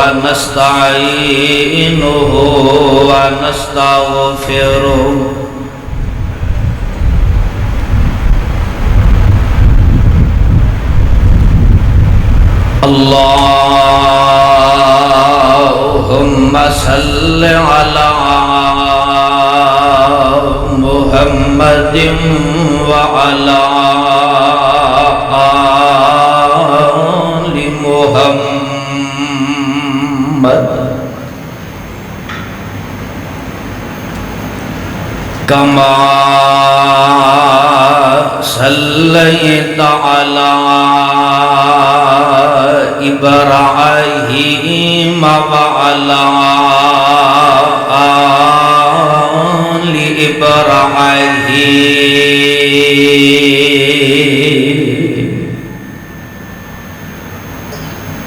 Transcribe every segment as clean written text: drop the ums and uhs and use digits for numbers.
ونستعينه ونستغفره اللهم صل على محمد وعلى آل محمد كما صليت على إبراهيم وعلى آل إبراهيم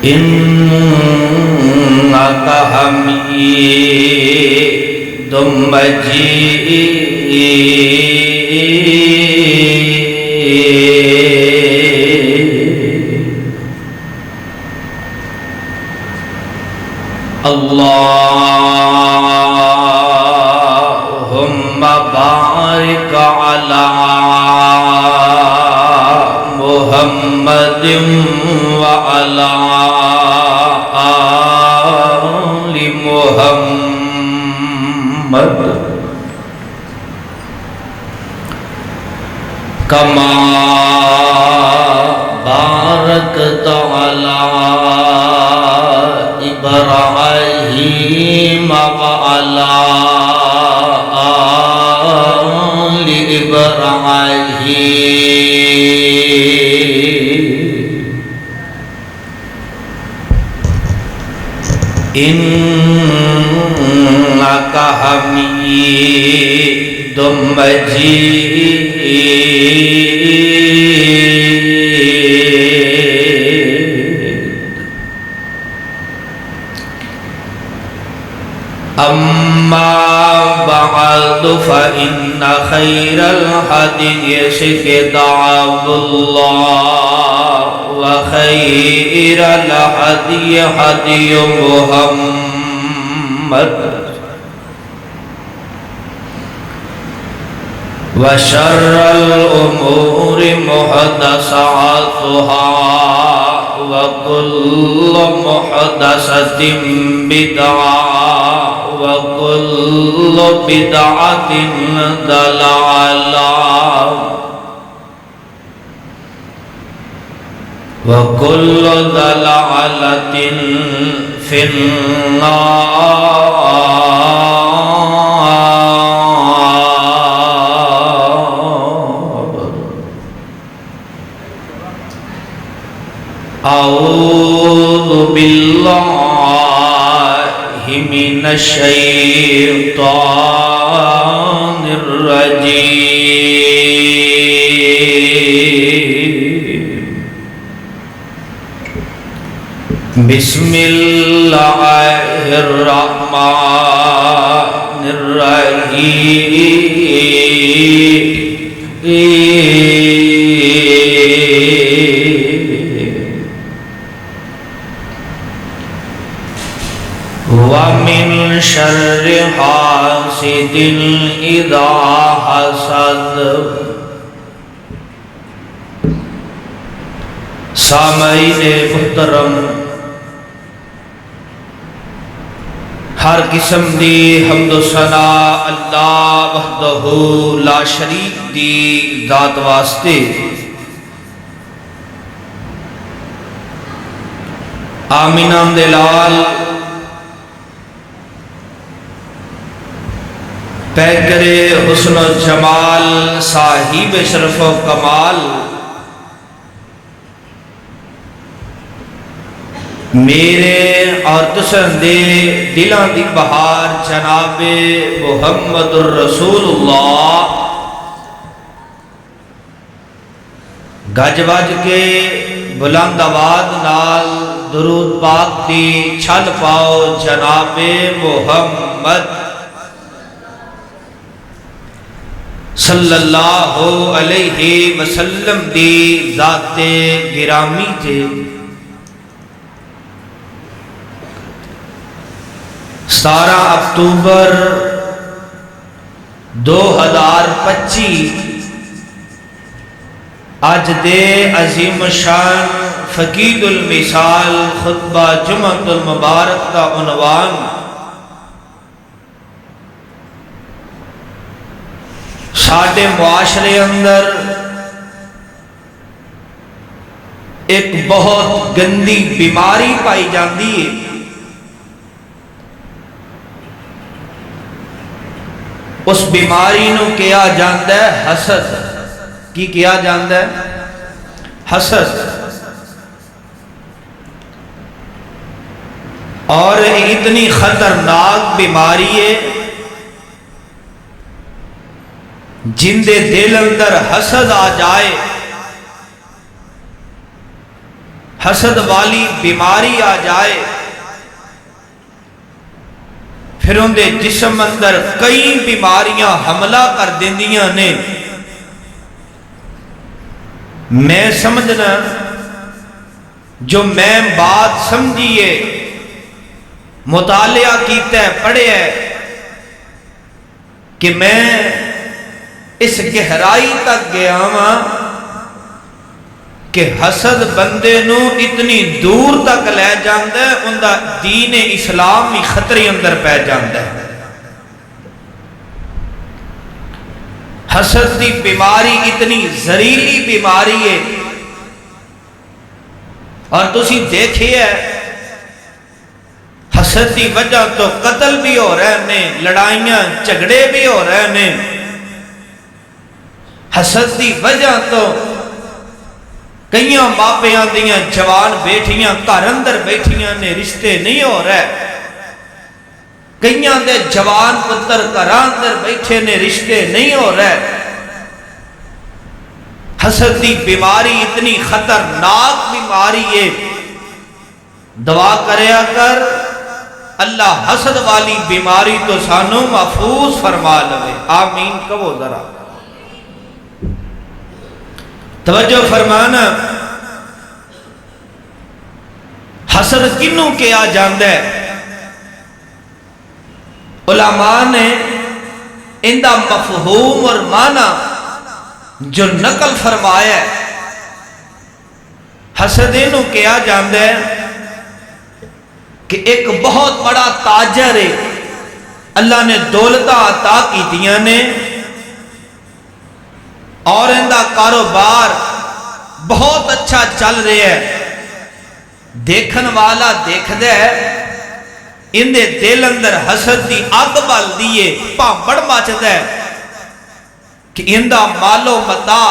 إنك حميد مجيد اللهم بارك على محمد وعلى آل محمد كما باركت على إبراهيم وعلى آل إبراهيم إنك حميد مجيد أما بعد فإن خير الحديث كتاب الله وخير الهدي هدي محمد وشر الأمور محدثاتها وكل محدثة بدعة وكل بدعة ضلالة وكل ضلالة في النار. أعوذ بالله من الشيطان الرجيم. بسم الله الرحمن الرحيم. ومن شر حاسد إذا حسد. سامعین محترم، ہر قسم دی حمد و ثنا اللہ وحدہ لا شریک دی ذات واسطے. آمینہ دے لال پیکر حسن و جمال صاحب شرف و کمال میرے اور تسن دے دلاں دی بہار جناب محمد الرسول اللہ گج وج کے بلند آواز نال درود پاک دی چھل پاؤ جناب محمد صلی اللہ علیہ وسلم دی ذات گرامی تے. 17 اکتوبر 2025 اج دے عظیم شان فقید المثال خطبہ جمعۃ المبارک کا عنوان ساڈے معاشرے اندر ایک بہت گندی بیماری پائی جاندی ہے، اس بیماری نو کیا جاندا ہے حسد۔ کی کیا جاندا ہے؟ حسد۔ اور اتنی خطرناک بیماری ہے جن دے دل اندر حسد آ جائے، حسد والی بیماری آ جائے، پھر ان دے جسم اندر کئی بیماریاں حملہ کر دیندیاں نے۔ میں سمجھنا جو میں بات سمجھیے، مطالعہ کیتا ہے، پڑھے ہے کہ میں اس گہرائی تک گیا ہاں کہ حسد بندے نو اتنی دور تک لے جاندا ہے، ان دا دین اسلام ہی خطرے اندر پہ جاندا ہے۔ حسد دی بیماری اتنی زہریلی بیماری ہے، اور تسی دیکھئے حسد دی وجہ تو قتل بھی ہو رہے ہیں، لڑائیاں جھگڑے بھی ہو رہے ہیں۔ حسد دی وجہ تو کئیاں باپیاں دیاں جوان بیٹھیاں گھر اندر بیٹھیاں نے، رشتے نہیں ہو رہے۔ کئیاں دے جوان پتر گھر اندر بیٹھے نے، رشتے نہیں ہو رہے۔ حسد دی بیماری اتنی خطرناک بیماری ہے، دعا کریا کر اللہ حسد والی بیماری تو سانو محفوظ فرما لے۔ آمین کہو ذرا، توجہ فرمانا۔ حسد کنوں کیا جاندا ہے؟ علماء نے ان دا مفہوم اور معنی جو نقل فرمایا ہے، حسد انہوں کیا جاندا ہے کہ ایک بہت بڑا تاجر ہے، اللہ نے دولتاں عطا کی دیاں نے، اور ان دا کاروبار بہت اچھا چل رہا ہے، دیکھن والا دیکھ دے ان دے دل اندر حسد دی آگ بال دیئے، پامبڑ مچ دے کہ ان دا مالو متا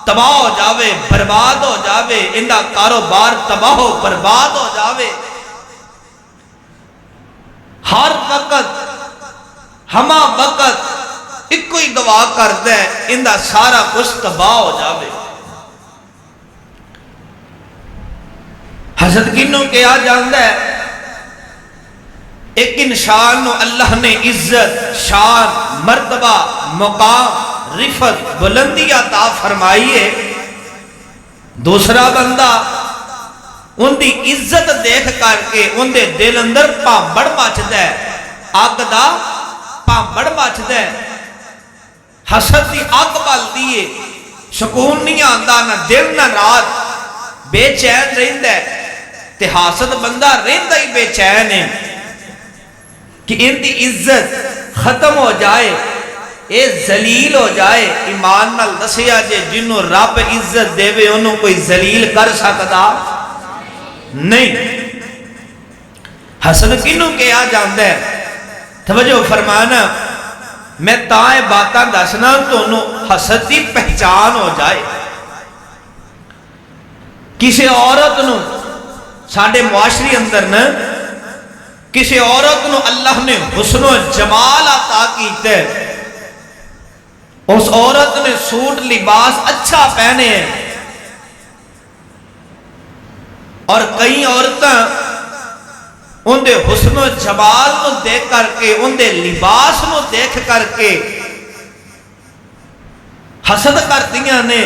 تباہ ہو جاوے، برباد ہو جاوے، ان دا کاروبار تباہ ہو برباد ہو جاوے۔ ہر وقت ہما وقت ایک کوئی دعا کر دے ان دا سارا کچھ تباہ ہو جاوے۔ حسد کنوں کیا جاندا ہے؟ ایک انسان نو اللہ نے عزت، شان، مرتبہ، مقام، رفت، بلندی عطا فرمائی ہے، دوسرا بندہ ان دی عزت دیکھ کر کے ان دے دل اندر پامبڑ مچدا ہے، اگ دا پامبڑ مچدا ہے، حسد دی اگ بلدی ہے، سکون نہیں آندا، نہ دل نہ رات، بے چین رہندا ہے۔ تے حاسد بندہ رہندا ہی بے چین ہے کہ ان دی عزت ختم ہو جائے، اے ذلیل ہو جائے۔ ایمان نال دسیا جے جنوں رب عزت دے وے انہوں کوئی ذلیل کر سکتا نہیں۔ حسد کنوں کیا جاندا ہے؟ توجہ فرمانا، میں تائیں باتاں دسنا تو انہوں حسد دی پہچان ہو جائے۔ کسی عورت نو ساڑھے معاشری اندر نا، کسی عورت نو اللہ نے حسن و جمال عطا کیتے، اس عورت نے سوٹ لباس اچھا پہنے ہیں، اور کئی عورتاں ان دے حسن و جمال نو دیکھ کر کے، ان دے لباس نو دیکھ کر کے حسد کر دیاں نے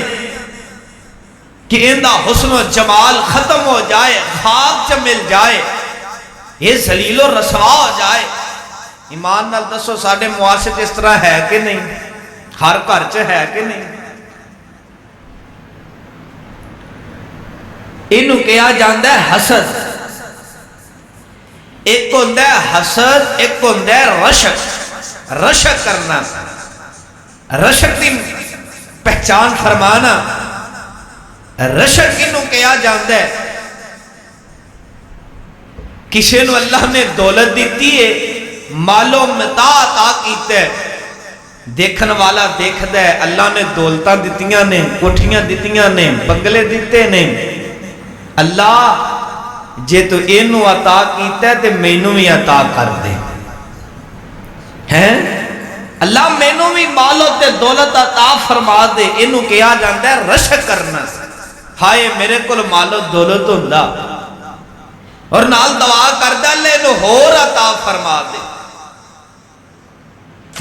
کہ ان دا حسن و جمال ختم ہو جائے، خاک چ مل جائے۔ یہ ذلیل و رسوا ہو جائے. ایمان نال دسو ساڈے معاشرے اس طرح ہے کہ نہیں؟ ہر گھر چ ہے کہ نہیں؟ اینو کہا جاندہ ہے حسد. ایک ہوندہ ہے حسد، ایک ہوندہ ہے رشک. رشک کرنا، رشک دی پہچان فرمانا. رشک اینو کہا جاندہ ہے کسی نو اللہ نے دولت دیتی ہے، مال و متاع عطا کیتا ہے، دیکھن والا دیکھدا ہے اللہ نے دولتاں دتیاں نے، کوٹھیاں دتیاں نے، بنگلے دیتے نے. اللہ جے تو اینو عطا کیتا ہے تے مینوں بھی عطا کر دے. ہیں اللہ مینوں بھی مال و تے دولت عطا فرما دے. اینو کہا جاندا ہے رشک کرنا. ہائے میرے کول مال و دولت ہوندا اور نال دعا کردا اللہ اینو ہور عطا فرما دے.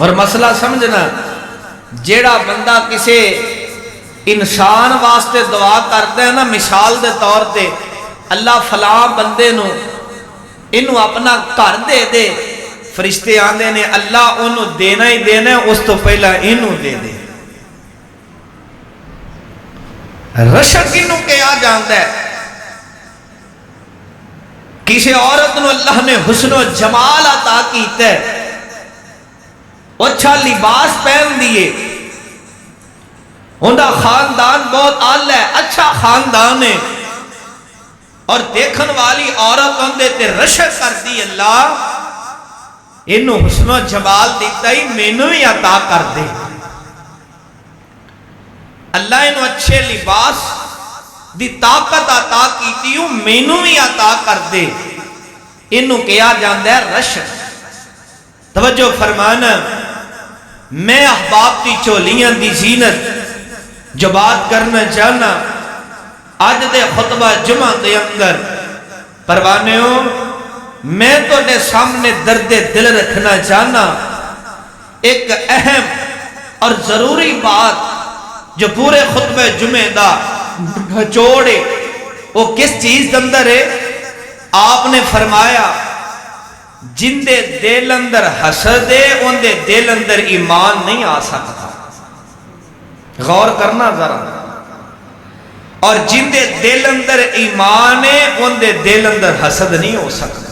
اور مسئلہ سمجھنا، جیڑا بندہ کسے انسان واسطے دعا کردا ہے نا، مثال دے طور تے اللہ فلاں بندے نو انو اپنا گھر دے دے، فرشتے آندے نے اللہ انو دینا ہی دینا ہے، اس تو پہلا انو دے دے. رشک انو کیا جانتا ہے. کسی عورت نو اللہ نے حسن و جمال عطا کیتا ہے، اچھا لباس پہن دیے، اندھا خاندان بہت آلہ ہے، اچھا خاندان ہے، اور دیکھن والی عورت اندھے تے رشک کر دی اللہ انو حسن و جمال دیتا ہی مینوں ہی عطا کر دے. اللہ انو اچھے لباس دی طاقت عطا کیتی ہوں مینوں ہی عطا کر دے. انو کیا جاندہ ہے رشک. توجہ فرمانا، میں احباب دی چولیاں دی زینت جو بات کرنا چاہنا آج دے خطبہ جمعہ دے اندر پروانے ہو، میں تو دے سامنے درد دل رکھنا چاہنا. ایک اہم اور ضروری بات جو پورے خطبہ جمعہ دا چھوڑے وہ کس چیز اندر ہے؟ آپ نے فرمایا جن دے دل اندر حسد ہے ان دے دل اندر ایمان نہیں آ سکتا. غور کرنا ذرا. اور جن دے دل اندر ایمان ہے ان دے دل اندر حسد نہیں ہو سکتا.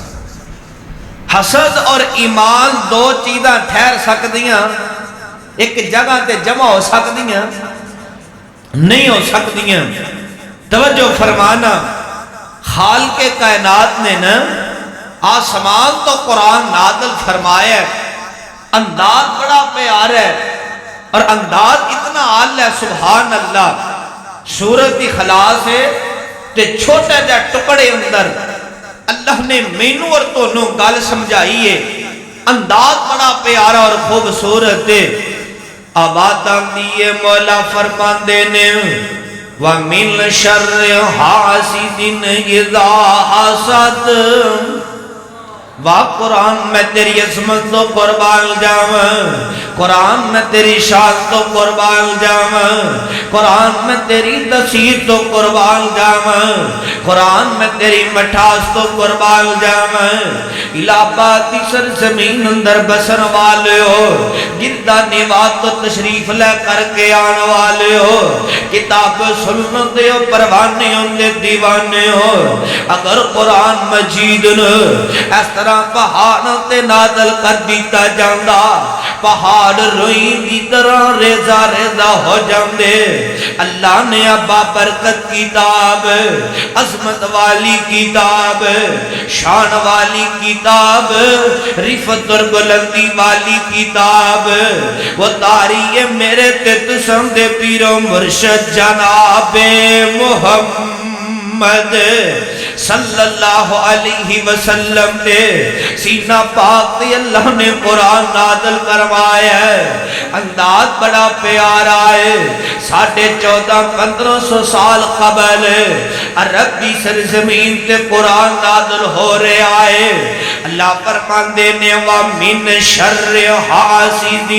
حسد اور ایمان دو چیزاں ٹھہر سکتیاں، ایک جگہ تے جمع ہو سکتیاں نہیں ہو سکتیاں. توجہ فرمانا، خالق کائنات نے نا آسمان تو قرآن نازل فرمایا ہے، انداز بڑا پیارا ہے اور انداز اتنا عالی ہے سبحان اللہ. سورت کی خلاص ہے تے چھوٹے جا ٹکڑے اندر اللہ نے مینوں اور تونوں گل سمجھائی ہے. انداز بڑا پیارا اور خوبصورت ہے. آبادان دیئے مولا فرماندے نے وَمِن شَرِّ حَاسِدٍ إِذَا حَسَدَ. واہ قرآن میں تیری عظمت تو قربان جاواں، قرآن میں تیری شان تو قربان جاواں، قرآن میں تیری تصیر تو قربان جاواں، قرآن میں تیری مٹھاس تو قربان جاواں. الہاباد دی سرزمین اندر بسن والے ہو، گدہ نوات تو تشریف لے کر کے آن والے ہو، کتاب سنت ہو پروانے ہوں دے دیوانے ہو. اگر قرآن مجید نے اس طرح پہاڑ تے نازل کر دیتا جاندہ، پہاڑ روئیں کی طرح ریزہ ریزہ ہو جاندے. اللہ نے ابا برکت کتاب، عظمت والی کتاب، شان والی کتاب، رفت اور بلندی والی کتاب، وہ تاریخ میرے تسم دے پیر و مرشد جناب محمد صلی اللہ علیہ وسلم نے سینہ پاک تے اللہ نے قرآن نازل کروایا ہے. انداز بڑا پیارا ہے. 1450-1500 سال قبل عرب کی سرزمین تے قرآن نازل ہو رہا ہے. اللہ فرماندے نے وَمِنْ شَرِّ حَاسِدٍ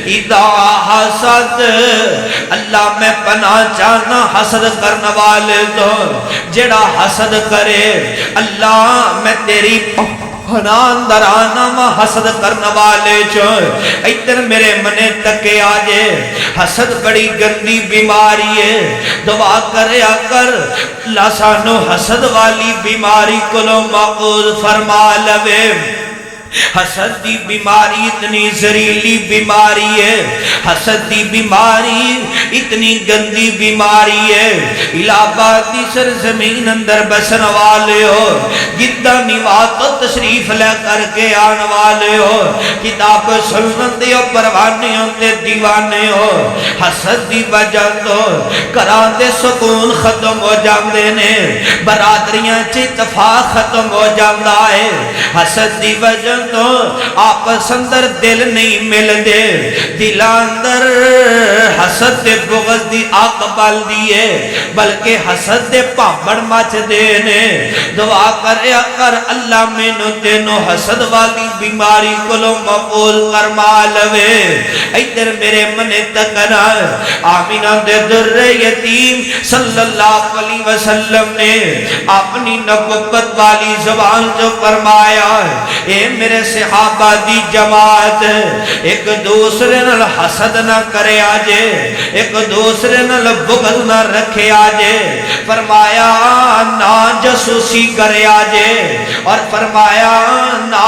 اِذَا حَسَدَ اللہ میں پناہ چاہنا حسد کرنے والے تو جڑا حسد کرے اللہ میں تیری پناہ اندر آنا وا حسد کرنے والے جو ادھر میرے منے تکے آجے حسد بڑی گندی بیماری ہے دعا کریا کر اللہ سانو حسد والی بیماری کو لو محفوظ فرما لوے حسد دی بیماری اتنی زہریلی بیماری ہے حسد دی بیماری اتنی گندی بیماری ہے الہاباد دی سرزمین اندر بسن والے ہو گدہ نیوات و تشریف لے کر کے آن والے ہو کتاب سنن دے اور پروانیوں دے دیوانے ہو حسد دی وجہ تو کران دے سکون ختم ہو جاندے نے برادریاں چی اتفاق ختم ہو جاندہ ہے حسد دی وجہ تو آپس اندر دل نہیں مل دے دل اندر حسد دے بغض دی آگ بال دیئے بلکہ حسد دے پامبڑ مچ دینے دعا کریا کر اللہ مینو تینو حسد والی بیماری کو لو محفوظ فرما لوے ادھر میرے منے تکنا آمینہ دے در یتیم صلی اللہ علیہ وسلم نے اپنی نبوت والی زبان جو فرمایا اے میرے صحابہ دی جماعت ایک دوسرے نال حسد نہ کرے آجے ایک دوسرے نال بغض نہ رکھے آجے فرمایا نہ جسوسی کرے آجے اور فرمایا نہ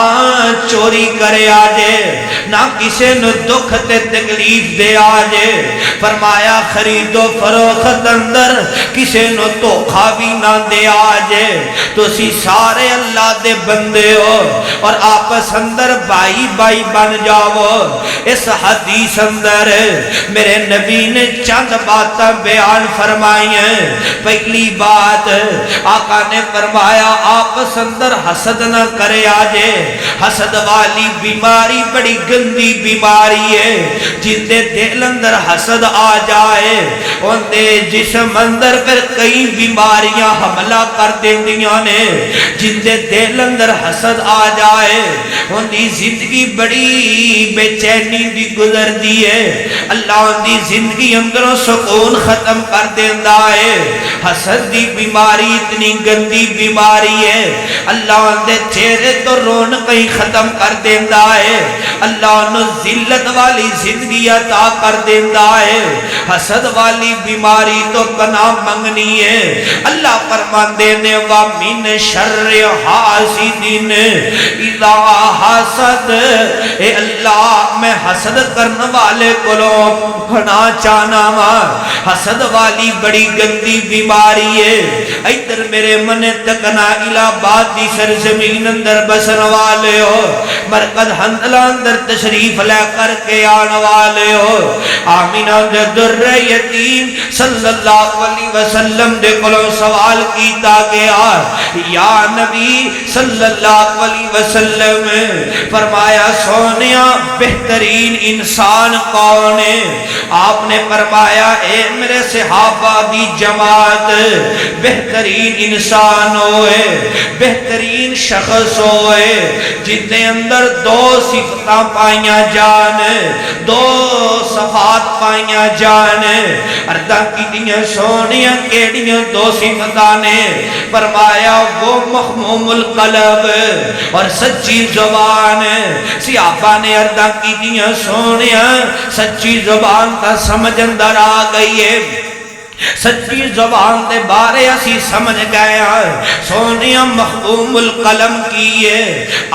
چوری کرے آجے نہ کسی نو دکھ تے تکلیف دے آجے فرمایا خرید و فروخت اندر کسی نو دھوکا بھی نہ دے آجے تو سی سارے اللہ دے بندے ہو اور آپس اندر بائی بائی بن جاؤ اس حدیث اندر میرے نبی نے چند باتیں بیان فرمائی ہیں پہلی بات آقا نے فرمایا آپس اندر حسد نہ کرے آجے حسد والی بیماری بڑی گندی بیماری ہے جن دے دل اندر حسد آ جائے ان دے جسم اندر پھر کئی بیماریاں حملہ کر دیندیاں نے جن دے دل اندر حسد آ جائے ان دی زندگی بڑی بے چینی دی گزر دی ہے اللہ ان دی زندگی اندروں سکون ختم کر دیندہ ہے حسد دی بیماری اتنی گندی بیماری ہے اللہ ان دے چہرے تو رونقیں ختم کر دیندہ ہے اللہ ان ذلت والی زندگی عطا کر دیندہ ہے حسد والی بیماری تو پناہ منگنی ہے اللہ فرمان دینے وَمِنْ شَرِّ حَاسِدٍ اِذَا حسد اے اللہ میں حسد کرنے والے کو لو بھنا چانا حسد والی بڑی گندی بیماری ہے ادھر میرے من تکنا الہاباد دی سرزمین اندر بسن والے ہو مرکز حنظلہ اندر تشریف لے کر کے آن والے ہو آمینہ دے در یتیم صلی اللہ علیہ وسلم دے کلو سوال کیتا گیا یا نبی صلی اللہ علیہ وسلم فرمایا سونیا بہترین انسان کون ہے آپ نے فرمایا اے میرے صحابہ دی جماعت بہترین انسان ہوئے بہترین شخص ہوئے جن کے اندر دو صفتاں پائیاں جان دو صفات پائیاں جان اردہ کی دیاں سونیاں کیڑیاں دو صفتاں نے فرمایا وہ مخموم القلب اور سچی زبان صحابہ نے اردہ کی دیاں سونیاں سچی زبان کا سمجھ اندر آ گئی ہے سچی زبان دے بارے اسی سمجھ گئے ہیں سونیا مخدوم القلم کیے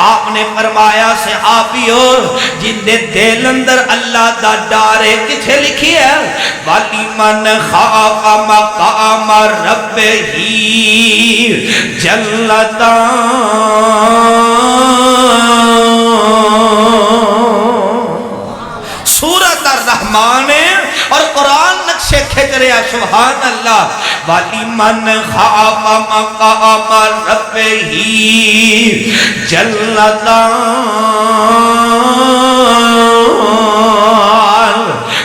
آپ نے فرمایا صحابیو جن دے دل اندر اللہ دا ڈارے کتھے لکھی ہے والی من خاف مقام رب ہی جلتان سورۃ الرحمن اور قرآن نقشے کھچ رہے ہیں سبحان اللہ والی من خاف مقام رب ہی جلتان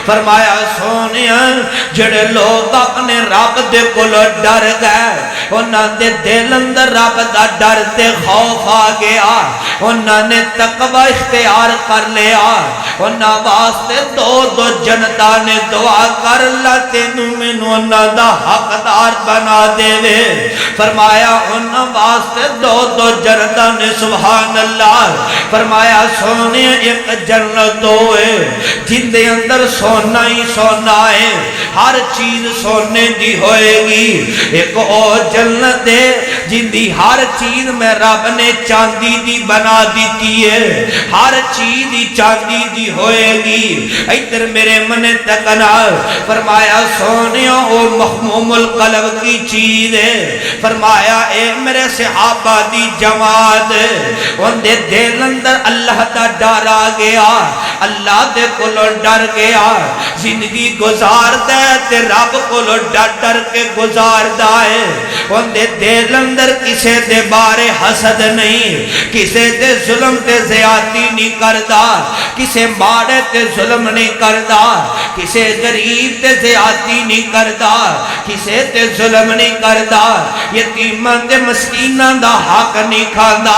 فرمایا سونیا جڑے لوگ اپنے رب دے کولو ڈر گئے انہاں دے دل اندر رب دا ڈر تے خوف آ گیا، انہاں نے تقوی اختیار کر لیا، انہاں واسطے دو دو جنتا نے دعا کر اللہ تینوں مینوں انہاں دا حقدار بنا دے وے۔ فرمایا انہاں واسطے دو دو جنتا نے سبحان اللہ فرمایا سونے ایک جنت ہوئے جن دے اندر سونا ہی سونا ہے، ہر چیز سونے دی ہوئے گی، ایک اور جنت ہے جن دی ہر چیز میں رب نے چاندی دی بنا دیتی ہے، ہر چیز دی چاندی دی ہوئے گی۔ ادھر میرے من تکنا فرمایا سونے او مخموم القلب کی چیز ہے، فرمایا اے میرے صحابہ دی جماعت ان دے دل اندر اللہ دا ڈر آ گیا، اللہ دے کولوں ڈر گیا، زندگی گزار دے تے رب کولوں ڈر ڈر کے گزار دائے، ان دے دل اندر کسے دے بارے حسد نہیں، کسے دے ظلم تے زیادتی نہیں کردہ، کسے ماڑے تے ظلم نہیں کردہ، کسے غریب تے زیادتی نہیں کردہ، کسے تے ظلم نہیں کردہ، یتیمان تے مسکینان دا حق نہیں کھاندہ۔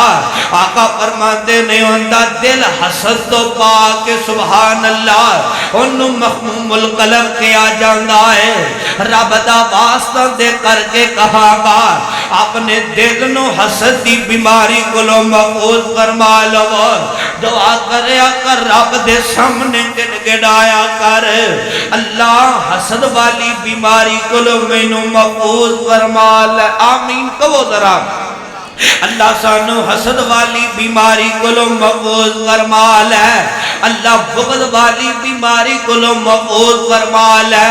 آقا فرماتے نے ان دا دل حسد تو پاک سبحان اللہ انہوں مخموم القلب کیا جاندہ ہے۔ رب دا واسطہ دے کر کے کہا گا اپنے دل نو حسد دی بیماری کو لو محفوظ فرما لو، دعا کریا کر رب دے سامنے گڑ گڑایا کر اللہ حسد والی بیماری کو لو مینوں محفوظ فرما لے، آمین کہو ذرا۔ اللہ سانو حسد والی بیماری کو لو محفوظ فرما لے، اللہ بغض والی بیماری کو لو محفوظ فرما لے،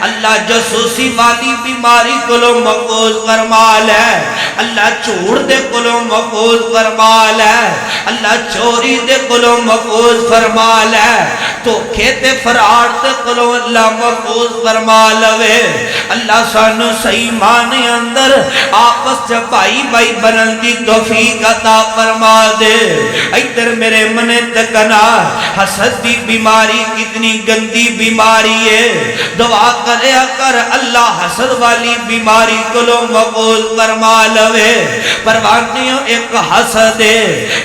اللہ جاسوسی والی بیماری کو لو محفوظ فرما لے، اللہ جھوٹ دے کو لو محفوظ فرما لے، اللہ چوری دے کو لو محفوظ فرما لے، دھوکے تے فراڈ دے کو لو اللہ محفوظ فرما لے۔ اللہ سانو صحیح معنی اندر آپس جب بھائی بھائی بنن دی توفیق عطا فرما دے۔ ادھر میرے من تکنا حسد دی بیماری کتنی گندی بیماری ہے، دعا کریا کر اللہ حسد والی بیماری کو لو محفوظ فرما لے۔ پروانیوں ایک حسد ہے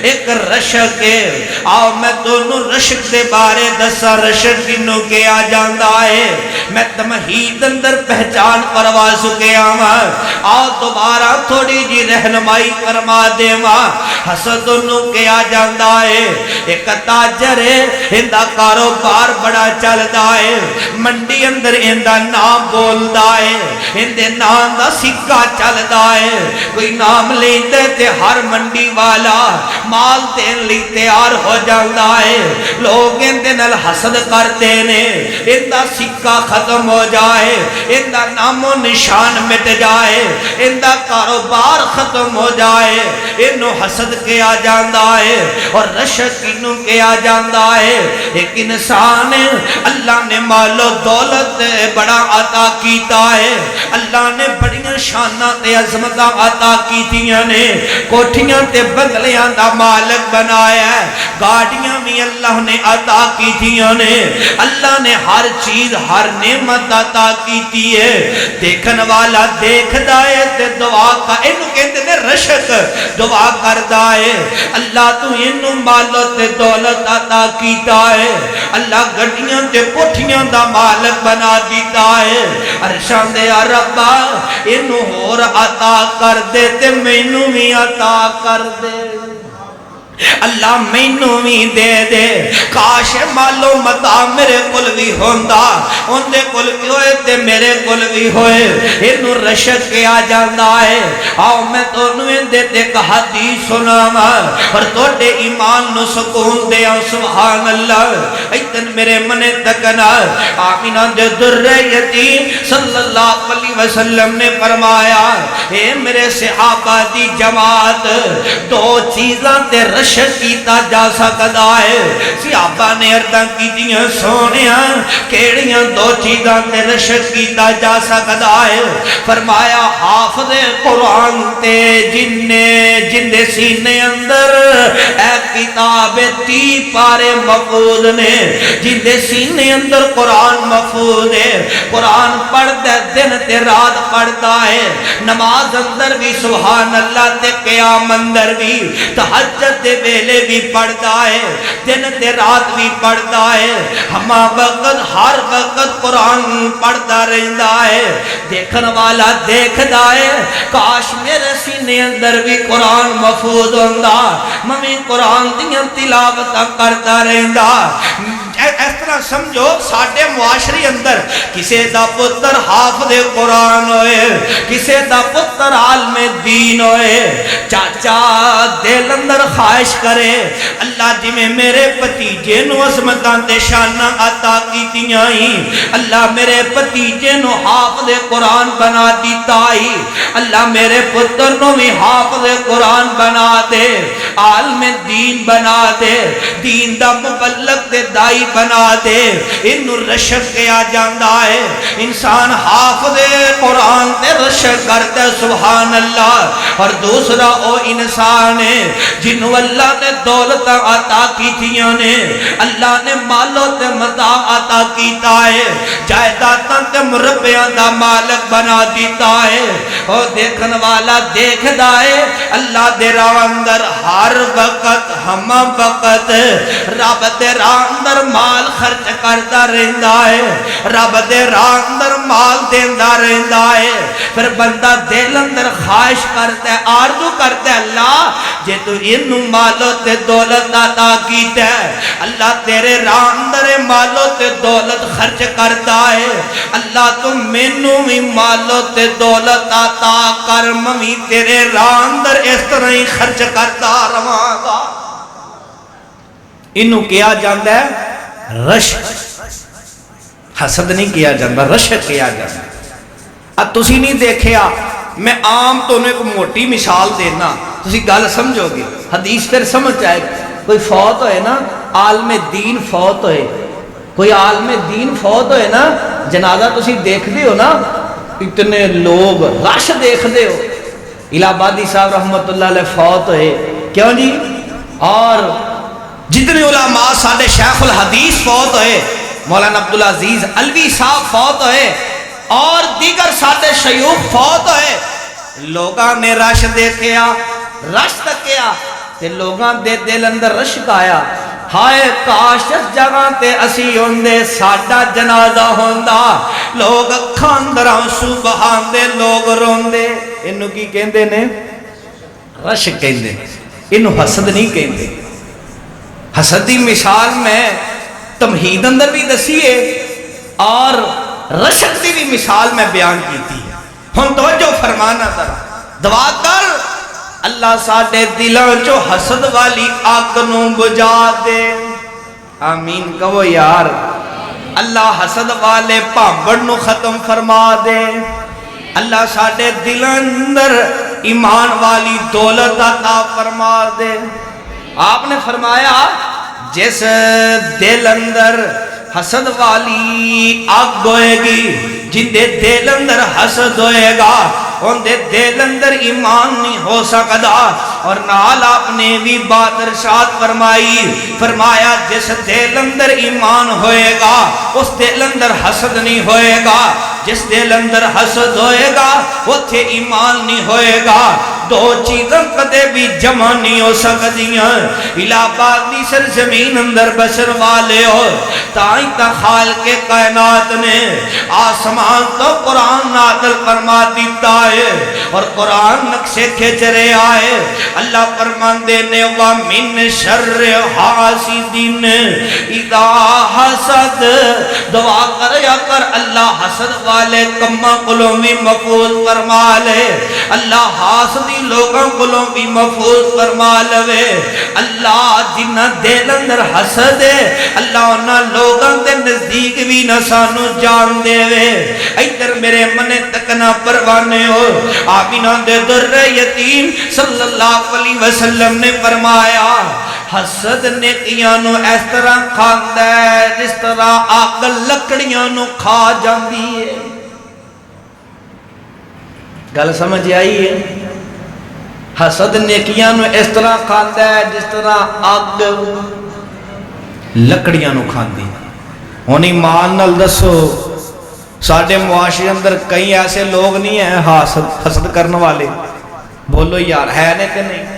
ایک رشک ہے، آؤ میں دونوں رشک دے بارے دسا، رشک کنوں کیا جاندہ ہے، میں تمہید اندر پہچان کروا سکے آؤ دوبارہ تھوڑی جی رہنمائی فرما دے ماں۔ حسد انہوں کیا جاندہ ہے، ایک تاجر ہے اندہ کاروبار بڑا چلدا ہے، منڈی اندر اندہ نام بولدا ہے، اندے نام دا سکہ چلدا ہے، کوئی نام لیندے تے ہر منڈی والا مال دین لی تیار ہو جاندہ ہے، لوگ اندے نل حسد کرتے نے اندہ سکہ ختم ہو جائے، اندہ نام و نشان مٹ جائے، اندہ کاروبار ختم ہو جائے، انہوں حسد کیا جاندہ ہے اور رشک انہوں کیا جاندہ ہے۔ ایک انسان ہے اللہ نے مال و دولت بڑا عطا کیتا ہے، اللہ نے بڑیاں شانہ تے عظمتہ عطا کیتیاں نے، کوٹھیاں تے بنگلیاں دا مالک بنایا ہے، گاڑیاں بھی اللہ نے عطا کیتیاں نے، اللہ نے ہر چیز ہر نعمت عطا کیتی ہے، دیکھن والا دیکھ دائے تے دعا کا انہوں کہتے نے رشک دعا کر دائے اللہ تو انہوں مالت دولت عطا کیتا ہے، اللہ گھڑیاں تے کوٹھیاں دا مالک بنا دیتا ہے، عرشان دے ربا انہوں اور عطا کر دے تے مینوں بھی عطا کر دے، اللہ مینوں بھی دے دے، کاش مالو متا میرے کل بھی ہوندہ، ان دے کل بھی ہوئے تے میرے کل بھی ہوئے، انہوں رشک کیا جاندہ ہے۔ آؤ میں تو انہیں دے تے کہ حدیث سناما اور تو دے ایمان نو سکون دے سبحان اللہ۔ ایتن میرے من تکنا آمینہ دے در یتیم صلی اللہ علیہ وسلم نے فرمایا اے میرے صحابہ دی جماعت دو چیزاں تے رشک رشک کیتا جا سکدا ہے۔ صحابہ نے عرضاں کیتیاں سونیا کیڑیاں دو چیزاں تے رشک کیتا جا سکدا ہے؟ فرمایا حافظ قرآن تے جن دے سینے اندر اے کتاب 30 پارے محفوظ نے، جن دے سینے اندر قرآن محفوظ ہے، قرآن پڑھدا دن تے رات پڑھدا ہے، نماز اندر بھی سبحان اللہ تے قیام اندر بھی، تہجد دے ویلے بھی پڑھدا ہے، دن تے رات بھی پڑھدا ہے، ہما وقت ہر وقت قرآن پڑھدا رہندا ہے۔ دیکھن والا دیکھدا ہے کاش میرے سینے اندر بھی قرآن محفوظ ہوندا، میں قرآن دیاں تلاوتاں کردا رہندا۔ اس طرح سمجھو ساڈے معاشرے اندر کسے دا پتر حافظ قرآن ہوئے، کسے دا پتر عالم دین ہوئے، چاچا دل اندر خواہش کرے اللہ جی میں میرے بھتیجے نو عظمتاں تے شاناں عطا کیتیاں ہی، اللہ میرے بھتیجے نو حافظ قرآن بنا دیتا ہی، اللہ میرے پتر نو بھی حافظ قرآن بنا دے، عالم دین بنا دے، دین دا مبلغ تے دائی بنا دے، انہوں رشک کیا جاندہ ہے۔ انسان حافظ قرآن تے رشک کرتا سبحان اللہ۔ اور دوسرا او انسان ہے جنہوں اللہ نے دولت عطا کی تھیاں نے، اللہ نے مالوں تے متاع عطا کیتا ہے، جائیداداں تے مربیاں دا مالک بنا دیتا ہے، اور دیکھن والا دیکھدا ہے اللہ دے راہ اندر ہر وقت ہم وقت رب دے راہ اندر مال خرچ کرتا رہندا ہے، رب دے راہ اندر مال دیندا رہندا ہے۔ پھر بندہ دل اندر خواہش کرتا ہے، آرزو کرتا ہے اللہ جے تو انہوں مالو تے دولت عطا کیتا ہے، اللہ تیرے راہ اندر مالو تے دولت خرچ کرتا ہے، اللہ تو مینوں بھی مالو تے دولت عطا کر، میں تیرے راہ اندر اس طرح ہی خرچ کرتا رہاں گا۔ انہوں کیا جاندہ ہے رشک، حسد نہیں کیا جاندہ، رشک کیا جاندہ۔ اب تسی نہیں دیکھیا، میں عام تو انہیں کو موٹی مثال دینا تسی گل سمجھو گی، حدیث پھر سمجھ جائے گی۔ کوئی فوت ہوئے نا، عالم دین فوت ہوئے، کوئی عالم دین فوت ہوئے نا، جنازہ تسی دیکھ دے ہو نا، اتنے لوگ رش دیکھ دے ہو۔ الہ آبادی صاحب رحمت اللہ علیہ فوت ہوئے، کیوں جی؟ اور جتنے علماء ساڑھے شیخ الحدیث فوت ہوئے، مولانا عبدالعزیز علوی صاحب فوت ہوئے، اور دیگر ساڑھے شیوخ فوت ہوئے، لوگاں نے رش دیکھیا، رش تکیا، تے لوگاں دے دل اندر رشک آیا، ہائے کاش اس جگہ تے اسی ہوندے ساڑھا جنازہ ہوندہ، لوگ کھاندر آنسو بہاندے، لوگ روندے۔ انہوں کی کہندے نے رشک کہندے، انہوں حسد نہیں کہندے۔ حسدی مثال میں تمہید اندر بھی دسیے اور رشک دی بھی مثال میں بیان کیتی ہے۔ ہم توجہ فرمانا ذرا، دعا کر اللہ ساڑھے دلوں چو حسد والی آگ نو بجا دے، آمین کہو یار۔ اللہ حسد والے پامبڑ نو ختم فرما دے، اللہ ساڑھے دلوں اندر ایمان والی دولت عطا فرما دے۔ آپ نے فرمایا جس دل اندر حسد والی آگ ہوئے گی، جن دے دل اندر حسد ہوئے گا، ان دے دل اندر ایمان نہیں ہو سکتا۔ اور نال آپ نے بھی بات ارشاد فرمایا جس دل اندر ایمان ہوئے گا اس دل اندر حسد نہیں ہوئے گا، جس دل اندر حسد ہوئے گا وہ تھے ایمان نہیں ہوئے گا۔ دو چیزیں کدے بھی جمع نہیں ہو سکتیاں۔ الہ آبادی سرزمین اندر بسر والے ہو، تائیں تا خالق کائنات نے آسمان تو قرآن نازل فرما دیتا ہے، اور قرآن نقشے کھچ رہے آئے۔ اللہ فرمان دینے وَمِن شَرِّ حَاسِدٍ اِذَا حَسَد، دعا کر یا کر اللہ حسد والے کمہ قلومی محفوظ فرما لے، اللہ حاسدی لوگوں کو بھی محفوظ فرما لوے اللہ جنہ دل اندر حسد ہے اللہ انہاں لوگوں دے نزدیک بھی نہ سانو جان دے وے ادھر میرے منے تک نہ پروانے ہو آمینہ دے در یتیم صلی اللہ علیہ وسلم نے فرمایا حسد نیکیاں نو اس طرح کھاندا ہے جس طرح آگ لکڑیاں نو کھا جاندی ہے گل سمجھ آئی ہے حسد نیکیاں نو اس طرح کھاندا ہے جس طرح آگ لکڑیاں نو کھاندی ہونی مان نال دسو ساڈے معاشرے اندر کئی ایسے لوگ نہیں ہیں حسد کرنے والے بولو یار ہے نے کہ نہیں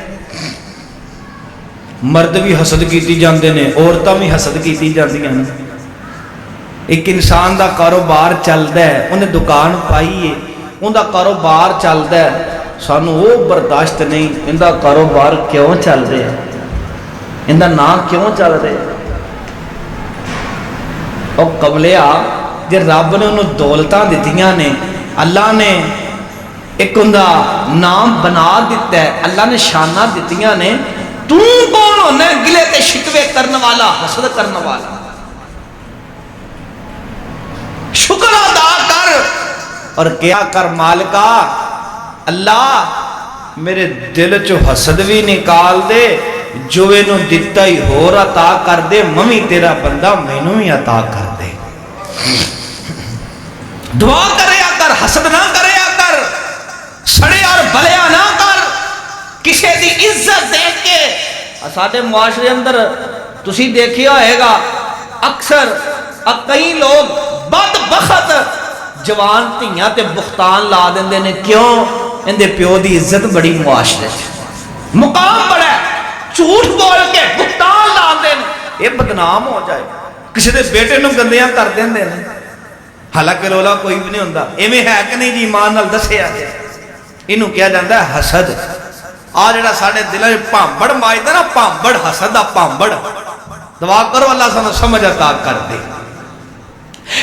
مرد بھی حسد کیتی جاندے نے عورتاں بھی حسد کیتی جاندیاں نے ایک انسان دا کاروبار چلدا ہے انہیں دکان پائی ہے ان دا کاروبار چلدا ہے سانو وہ برداشت نہیں ان دا کاروبار کیوں چل رہا ہے ان دا نام کیوں چل رہا ہے اور قبلیا جے رب نے انہوں دولتاں دتیاں نے اللہ نے ایک ان دا نام بنا دیتا ہے اللہ نے شانہ دتیاں نے تو کون ہونا ہے گلے تے شکوے کرنے والا حسد کرنے والا شکر ادا کر اور کیا کر مالکا اللہ میرے دل چو حسد بھی نکال دے جو انہوں دیتا ہی ہو رہا عطا کر دے ممی تیرا بندہ مینوں ہی عطا کر دے دعا کرے کر حسد نہ کرے کر سڑے اور بلیا نہ کر کسی دی عزت دیکھ کے ساڈے معاشرے اندر تسی دیکھیا ہوئے گا اکثر کئی لوگ بدبخت جوان تیاں تے بختان لا دیندے نے کیوں اندے پیو دی عزت بڑی معاشرے مقام بڑا ہے جھوٹ بول کے بختان لا دیندے یہ بدنام ہو جائے کسی دے بیٹے نو گندیاں کر دیندے نے حالانکہ رولا کوئی بھی نہیں ہوندا ایویں ہے کہ نہیں جی ایمان نال دسیا جائے اینوں کیا جاندا ہے حسد آ جڑا ساڈے دلاں وچ پامبڑ ماجدا نا پامبڑ حسد دا پامبڑ دعا کرو اللہ سانو سمجھ عطا کر دے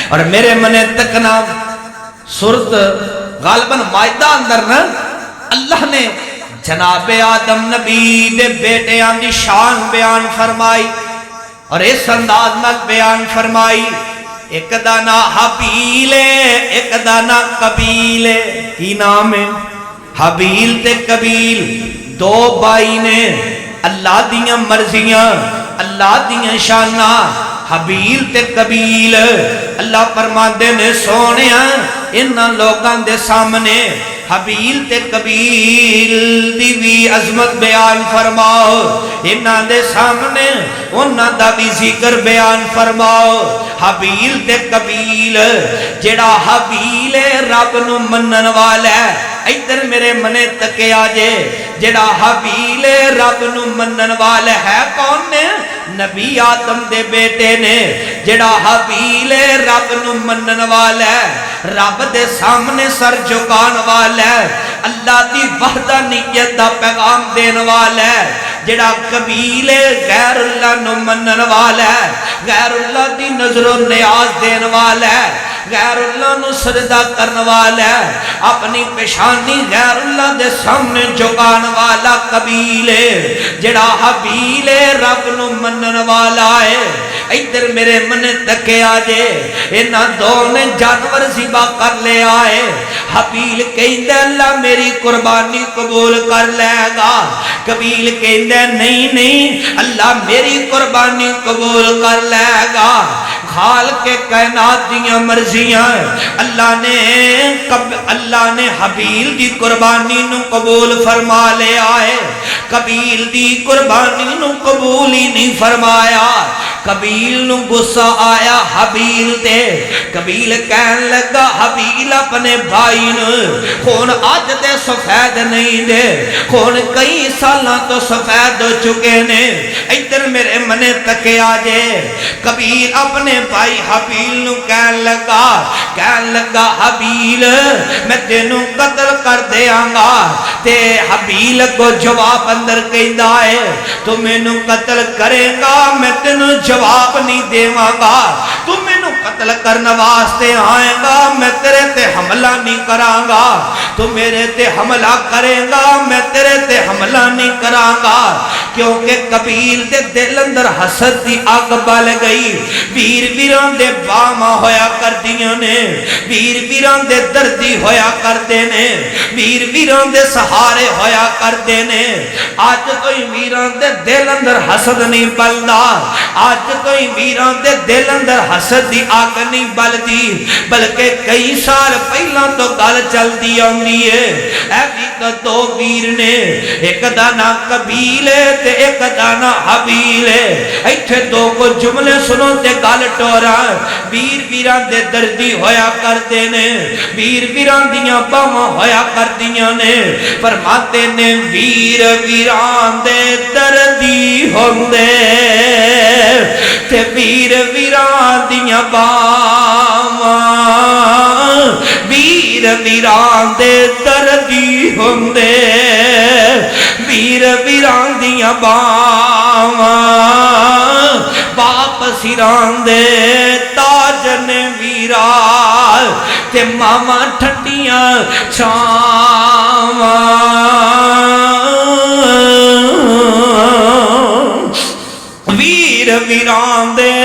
اور میرے منے تکنا سورت غالباً مائدہ اندر نا اللہ نے جناب آدم نبی دے بیٹیاں دی شان بیان فرمائی اور اس انداز نال بیان فرمائی ایک دانا حبیل ایک دانا قبیل کی نام ہے حبیل تے قبیل دو بائی نے اللہ دیاں مرضیاں اللہ دیاں شانہ حبیل تے قبیل اللہ فرماندے نے سونیا انہاں لوگاں دے سامنے حبیل تے قبیل دی بھی عظمت بیان فرماؤ انہاں دے سامنے انہاں دا بھی ذکر بیان فرماؤ حبیل تے قبیل جڑا حبیل رب نو منن والا ہے ادھر میرے منے تکے آجے جڑا حبیل رب نو منن والا ہے کون نے نبی آدم دے بیٹے نے جڑا حبیل رب نو منن والا ہے رب دے سامنے سر جھکان والا ہے اللہ دی وحدانیت دا پیغام دین والا ہے جڑا قبیل غیر اللہ نو منن والا ہے غیر اللہ دی نظر و نیاز دین والا ہے غیر اللہ نو سجدہ کرن والا ہے اپنی پیشانی غیر اللہ دے سامنے جھکان والا قبیل جڑا حبیل رب نو منن والا ہے ادھر میرے من تکے آجے انہاں دو نے جانور ذبح کر لے آئے حبیل کہندے اللہ میری قربانی قبول کر لے گا قبیل کہندے نہیں نہیں اللہ میری قربانی قبول کر لے گا خالق کائنات دیاں مرضیاں اللہ نے حبیل دی قربانی نو قبول فرما لے آئے قبیل دی قربانی نو قبول ہی نہیں فرمایا قبیل نو غصہ آیا حبیل دے قبیل کہن لگا حبیل اپنے بھائی نو خون آج دے سفید نہیں دے خون کئی سالاں تو سفید ہو چکے نے ادھر میرے منے تکے آجے قبیل اپنے بھائی حبیل نو کہن لگا حبیل میں تینوں قتل کر دے آنگا تے حبیل کو جواب اندر کہندا ہے تو میں نو قتل کرے گا میں تینوں جواب نہیں دے آنگا تو میں مینوں قتل کرن واسطے آئے گا میں تیرے تے حملہ نہیں کراں گا، تو میرے تے حملہ کرے گا میں تیرے تے حملہ نہیں کراں گا، کیونکہ قبیل دے دل اندر حسد دی آگ بل گئی، ویر ویران دے باما ہویا کر دیاں نے، ویر ویران دے دردی ہویا کر دینے، ویر ویران دے سہارے ہویا کر دینے۔ آج کوئی ویران دے دل اندر حسد نہیں بلدا، آج کوئی ویران دے دل اندر حسد دی آگ نہیں بلدی، بلکہ کئی سال پہلا تو گل چل دی آنگی ہے۔ اے بھی تو دو ویر نے، ایک دانا قبیل ہے تے ایک دانا حبیل ہے، ایتھے دو کو جملے سنو تے گل ٹورا، ویر ویران دے دردی ہویا کر دینے، ویر ویران دیاں باواں ہویا کر دیاں نے، فرماتے نے ویر ویران دے دردی ہوندے تے ویر ویران دیاں باواں، ویر ویران دے دردی ہوندے ویر ویران دیاں باواں، باپ سران دے تاج نے ویران تے ماما ٹھنڈیاں چھاواں، ویر ویران دے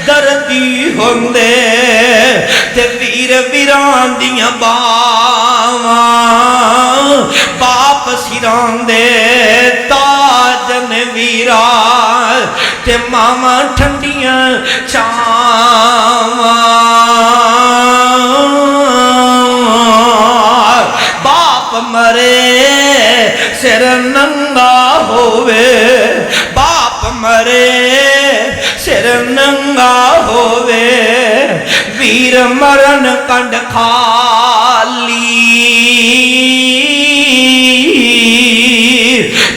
دردی ہوندے تے ویر ویران دیاں باواں، باپ سران دے تاج نے ویران تے ماما ٹھنڈیاں چھاواں، باپ مرے سر ننگا ہووے، باپ مرے سر ننگا ہووے، ویر مرن کنڈ خالی،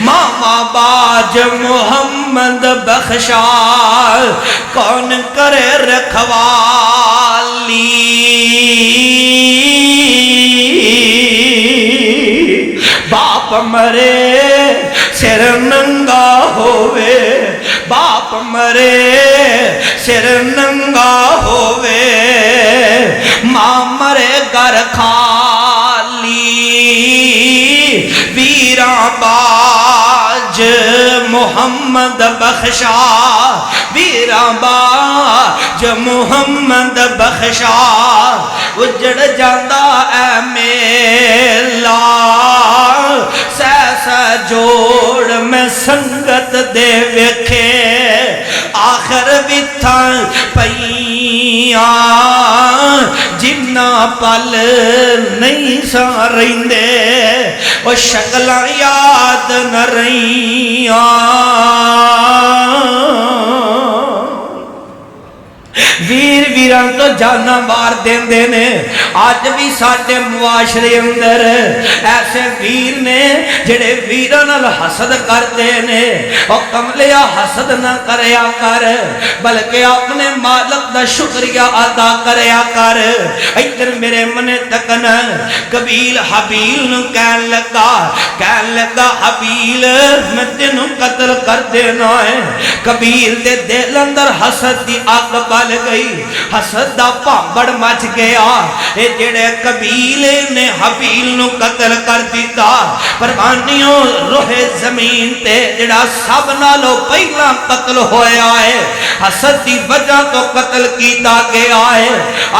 ماما باج محمد بخشا کون کرے رکھوالی، باپ مرے سر ننگا ہووے، باپ مرے سر ننگا ہووے، ماں مرے گر خالی، ویران باج محمد بخشا، ویران باج محمد بخشا، اجڑ جاندہ اے میلا سیسا جوڑ میں سنگت دے وکھے، آخر ویتھاں پئیاں جنہ پل نہیں سا رہندے، وہ شکلاں یاد نہ رہیاں، ویر ویران تو جانا مار دین دینے۔ آج بھی ساڑھے معاشرے اندر ایسے ویر نے جڑے ویران الحسد کر دینے، اور کملیا حسد نہ کریا کر بلکہ اپنے مالک دا شکریہ ادا کریا کر۔ ادھر میرے منے تکن قبیل حبیل نو کہن لگا حبیل میں تینوں قتل کر دینا ہے۔ قبیل دے دل اندر حسد دی آگ بل گئی، حسد دا پامبڑ مچ گیا، اے جڑے قبیل نے حبیل نو قتل کر دیتا۔ پروانیوں روح زمین تے جڑا سب نالو پہلا قتل ہویا ہے، حسد دی وجہ تو قتل کیتا گیا ہے۔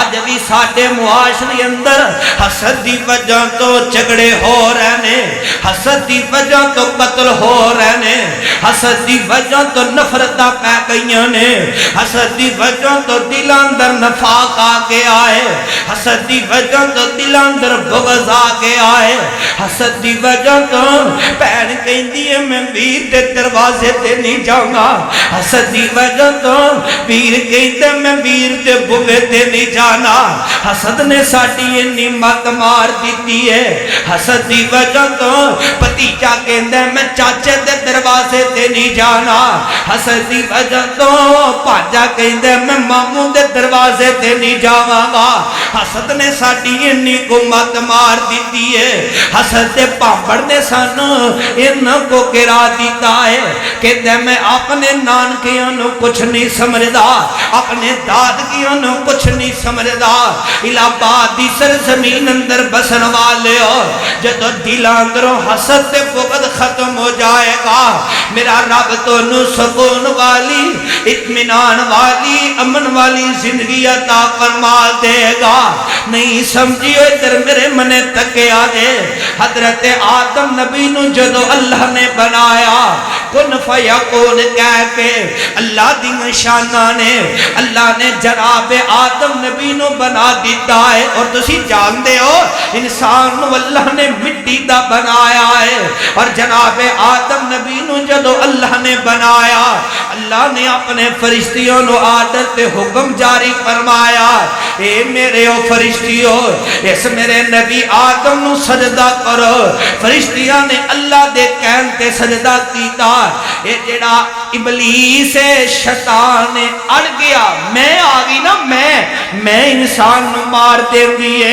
آج بھی ساڑھے معاشرے اندر حسد دی وجہ تو جھگڑے ہو رہنے، حسد دی وجہ تو قتل ہو رہنے، حسد دی وجہ تو نفرتہ پہ گئیاں نے، حسد دی وجہ تو دل اندر نفاق آ گیا ہے، حسد دی وجہ تو دل اندر بغض آ گیا ہے، حسد دی وجہ تو پہن کہندی ہے میں ویر دے دروازے تے نہیں جاؤں گا، حسد دی وجہ تو ویر کہندے میں ویر دے بوے تے نہیں جانا۔ حسد نے ساڑی انی مت مار دیتی ہے، حسد دی وجہ تو پتیجا کہندے میں چاچے دے دروازے تے نہیں جانا۔ حسد دی وجہ تو پاجا کہندے میں ماموں دے دروازے تے نہیں جاواں گا. حسد نے ساڈی انی کو مت مار دیتی ہے. حسد دے پاپڑ نے سانو انہاں کو گرا دیتا ہے. کہندے میں اپنے نانکیاں نو کچھ نہیں سمجھدا, اپنے دادکیاں نو کچھ نہیں سمجھدا. الہ آباد دی سرزمین اندر بسن والے ہو, جدو دل اندروں حسد تے بغض ختم ہو جائے گا, میرا رب تو نو سکون والی, اطمینان والی, امن والی زندگی عطا فرما دے گا. نہیں سمجھیو ادھر میرے منے تکے آدے. حضرت آدم نبی نو جدو اللہ نے بنایا, کن فیکون کہہ کے اللہ دی نشانہ نے اللہ نے جناب آدم نبی نو بنا دیتا ہے. اور تسی جان دے ہو انسان نو اللہ نے مٹی دا بنایا ہے, اور جناب آدم نبی نو جدو اللہ نے بنایا, اللہ نے اپنے فرشتیوں نو آرڈر تے حکم جاری فرمایا, اے میرے او فرشتیوں, اس میرے نبی آدم نو سجدہ کرو. فرشتیاں نے اللہ دے کہن تے سجدہ کیتا. اے جڑا ابلیس شیطان اڑ گیا, میں آگی نا, میں انسان نو مار دے دیئے,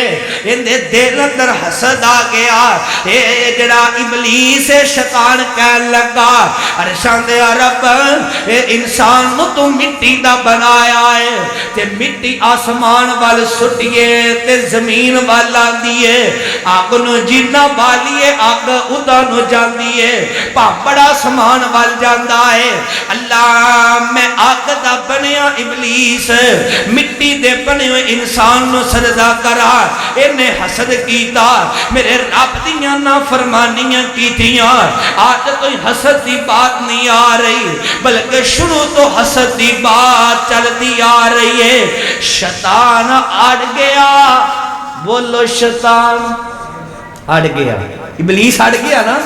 اندے دل اندر حسد آ گیا. اے جڑا ابلیس شیطان کہن لگا, عرشاں دے رب اے انسان نو تو مٹی دا بنایا ہے, تے مٹی آسمان وال سٹیے تے زمین والا دیئے, آگ نو جنہ بالیے آگ ادا نو جان دیئے, پاپڑا سمان وال جاندہ ہے. اللہ میں آگ دا بنیا ابلیس مٹی دے بنے ہوئے انسان نو سجدہ کرا, انہیں حسد کیتا, میرے رب دیاں نا فرمانیاں کیتیاں. آج تو حسد دی بات نہیں آ رہی, بلکہ شروع تو حسد دی بات چلتی آ رہی ہے. شیطان اڑ گیا, بولو شیطان اڑ گیا, ابلیس اڑ گیا نا,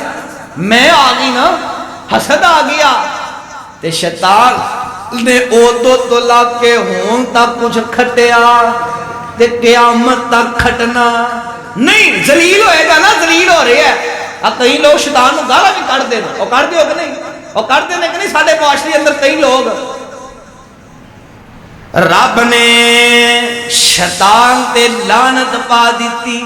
میں آگی نا, حسد آ گیا. تے شیطان نے او تو لگ کے ہون تک کچھ کھٹیا, تے قیامت تک کھٹنا نہیں. ذلیل ہوئے گا نا, ذلیل ہو رہے ہیں. اب کئی لوگ شیطان نو گالا بھی کر دینا, اور کر دیو کہ نہیں, اور کر دینے کہ نہیں. ساڑھے معاشرے اندر کئی لوگ, رب نے شیطان تے لعنت پا دیتی,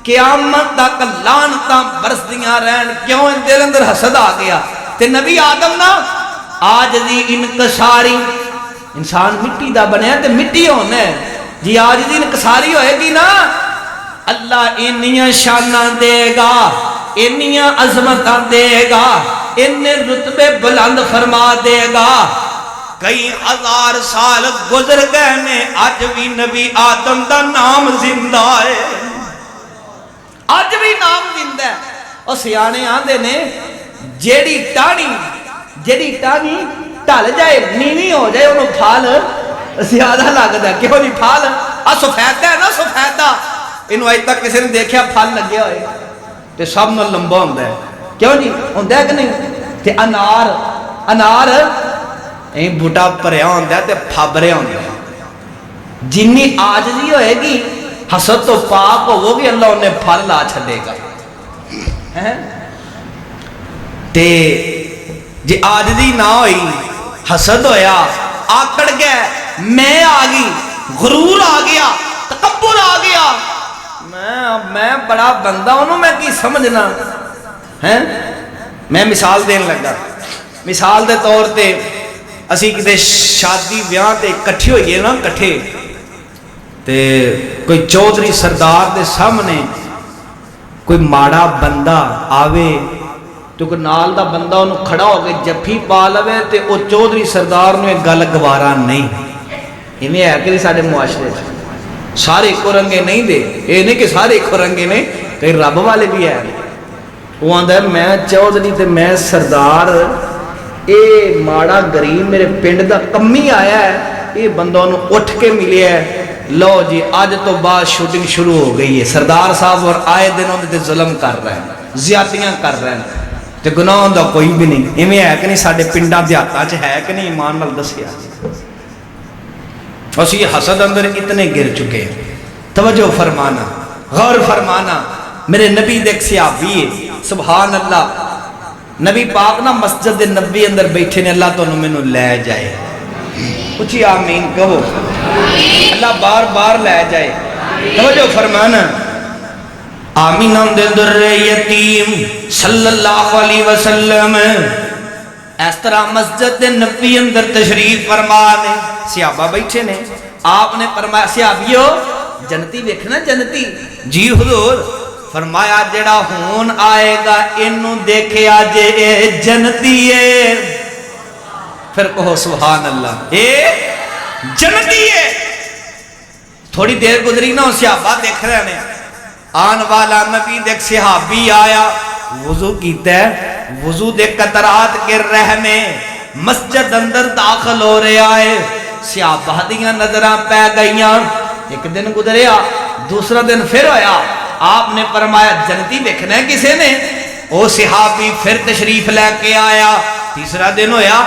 قیامت تک لعنتاں برسدیاں رہن. کیوں؟ ان دل اندر حسد آ گیا. تے نبی آدم نا آج دی انکساری, انسان مٹی دا بنیا تے مٹی ہونا ہے جی. آج دی انکساری ہوئے گی نا, اللہ انیاں شانہ دے گا, انیاں عظمتاں دے گا, انہیں رتبے بلند فرما دے گا. کئی ہزار سال گزر گئے نے, آج بھی نبی آدم دا نام زندہ ہے, آج بھی نام زندہ ہے. اور سیانے آندے نے جیڑی ٹانی ٹھل جائے, نیوی ہو جائے, انہوں پھال زیادہ لگتا ہے. کیوں نہیں پھال سفیدہ ہے نا, سفیدہ انہوں آج تک کسی نے دیکھا پھل لگیا ہوئے تے سب نو لمبا ہوندہ ہے. کیوں نہیں ہوندہ ہے کہ نہیں. تے انار این بوٹا پریا ہوندہ ہے تے پھابریا ہوندہ ہے. جنی آجزی ہوئے گی, حسد تو پاک ہو گی, اللہ انہیں پھل لا چھڑے گا. تے جی آجزی نہ ہوئی, حسد ہویا, آکڑ گئے, میں آگی, غرور آ گیا, تکبر آ گیا, میں بڑا بندہ ہوں, میں کی سمجھنا ہے. میں مثال دین لگا. مثال دے طور تے اسی کتے شادی بیاہ تے کٹھی ہوئی نا, کٹھے تے کوئی چودھری سردار دے سامنے کوئی ماڑا بندہ آوے, تو کوئی نال دا بندہ انہوں کھڑا ہو گئے جفی پا لوے, تے او چودھری سردار نے گل گوارا نہیں. ہمیں ہے کہ ساڑھے معاشرے سارے ایک رنگے نہیں دے, یہ نہیں کہ سارے ایک رنگے نے, کئی رب والے بھی ہے. وہ آندہ ہے میں چودھری تے میں سردار, اے ماڑا غریب میرے پنڈ دا کمی آیا ہے, اے بندوں نے اٹھ کے ملے ہے, لو جی آج تو بعد شوٹنگ شروع ہو گئی ہے. سردار صاحب اور آئے دنوں دے ظلم کر رہے ہیں, زیادتیاں کر رہے ہیں, تے گناہ دا کوئی بھی نہیں. ایویں ہے کہ نہیں ساڑھے پنڈا دیہاتاں چ ہے کہ نہیں, ایمان نال دسیا. اسی حسد اندر اتنے گر چکے ہیں. توجہ فرمانا, غور فرمانا. میرے نبی دیکھ صحابی, سبحان اللہ, نبی پاک نا مسجد نبی اندر بیٹھے نے اللہ تو مینوں لے جائے اچھی آمین کہو اللہ بار بار لے جائے توجہ فرمانا آمینہ دے در یتیم صلی اللہ علیہ وسلم اس طرح مسجد نبی اندر تشریف فرما نے صحابہ بیٹھے نے آپ نے فرمایا صحابیو جنتی دیکھنا جنتی جی حضور فرمایا جڑا ہون آئے گا انہوں دیکھے آجے جنتی ہے پھر کہو سبحان اللہ اے جنتی ہے تھوڑی دیر گزری نہ صحابہ دیکھ رہے ہیں آن والا نبی دیکھ صحابی آیا وضو کیتا ہے وضو دیکھ قطرات گر رہنے مسجد اندر داخل ہو رہے آئے صحابہ دیاں نظران پہ گئیاں ایک دن گزریا دوسرا دن پھر ہویا آپ نے فرمایا جنتی دیکھنا ہے کسے نے او صحابی پھر تشریف لے کے آیا تیسرا دن ہویا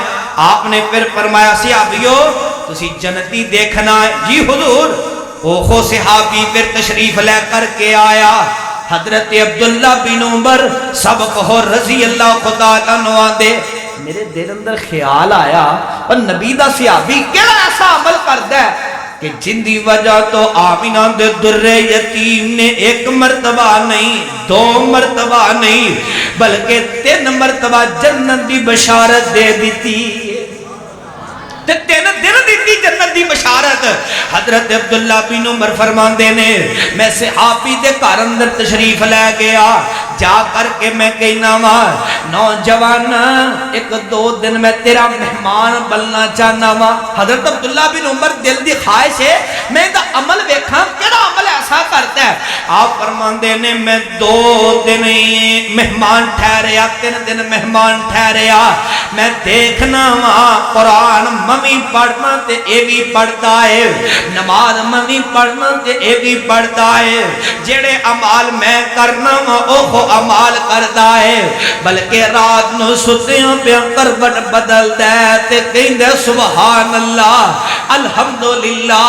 آپ نے پھر فرمایا صحابیو تسی جنتی دیکھنا ہے جی حضور او خو صحابی پھر تشریف لے کر کے آیا حضرت عبداللہ بن عمر سب کہو رضی اللہ خدا عنہ دے میرے دل اندر خیال آیا اور نبی دا صحابی کیا ایسا عمل کردا ہے کہ جن دی وجہ تو آمینہ دے در یتیم نے ایک مرتبہ نہیں دو مرتبہ نہیں بلکہ 3 مرتبہ جنت دی بشارت دے دیتی تین دن دیتی جنت دی بشارت حضرت عبداللہ بن عمر فرمان دینے میں صحابی دے گھر اندر تشریف لے گیا جا کر کے میں کہنا ماں نوجوان 1-2 دن میں تیرا مہمان بننا چاہنا ماں حضرت عبداللہ بن عمر دل دی خواہش ہے میں دا عمل ویکھاں کیڑا عمل ایسا کرتا ہے آپ فرمان دینے میں 2 دن مہمان ٹھہریا 3 دن مہمان ٹھہریا میں دیکھنا ماں قرآن ممی پڑھنا تے اے بھی پڑھتا ہے نماز ممی پڑھنا تے اے بھی پڑھتا ہے جڑے عمال میں کرنا اوہ عمال کرتا ہے بلکہ رات نو ستیاں پہ کروٹ بدل دے تے کہیں دے سبحان اللہ الحمدللہ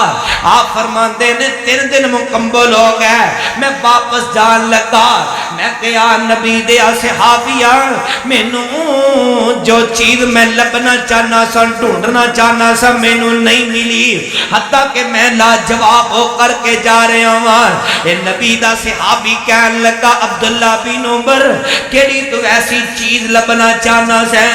آپ فرمان دے نے 3 دن مکمل ہو گئے میں واپس جان لگا میں کہا نبی دے صحابیاں مینوں جو چیز میں لبنا چاہنا سا ڈھونڈنا چاہنا سا مینوں نہیں ملی حتیٰ کہ میں لاجواب ہو کر کے جا رہے ہوں اے نبی دا صحابی کہنے لگا عبداللہ بن عمر کیڑی تو ایسی چیز لبنا چاہنا سا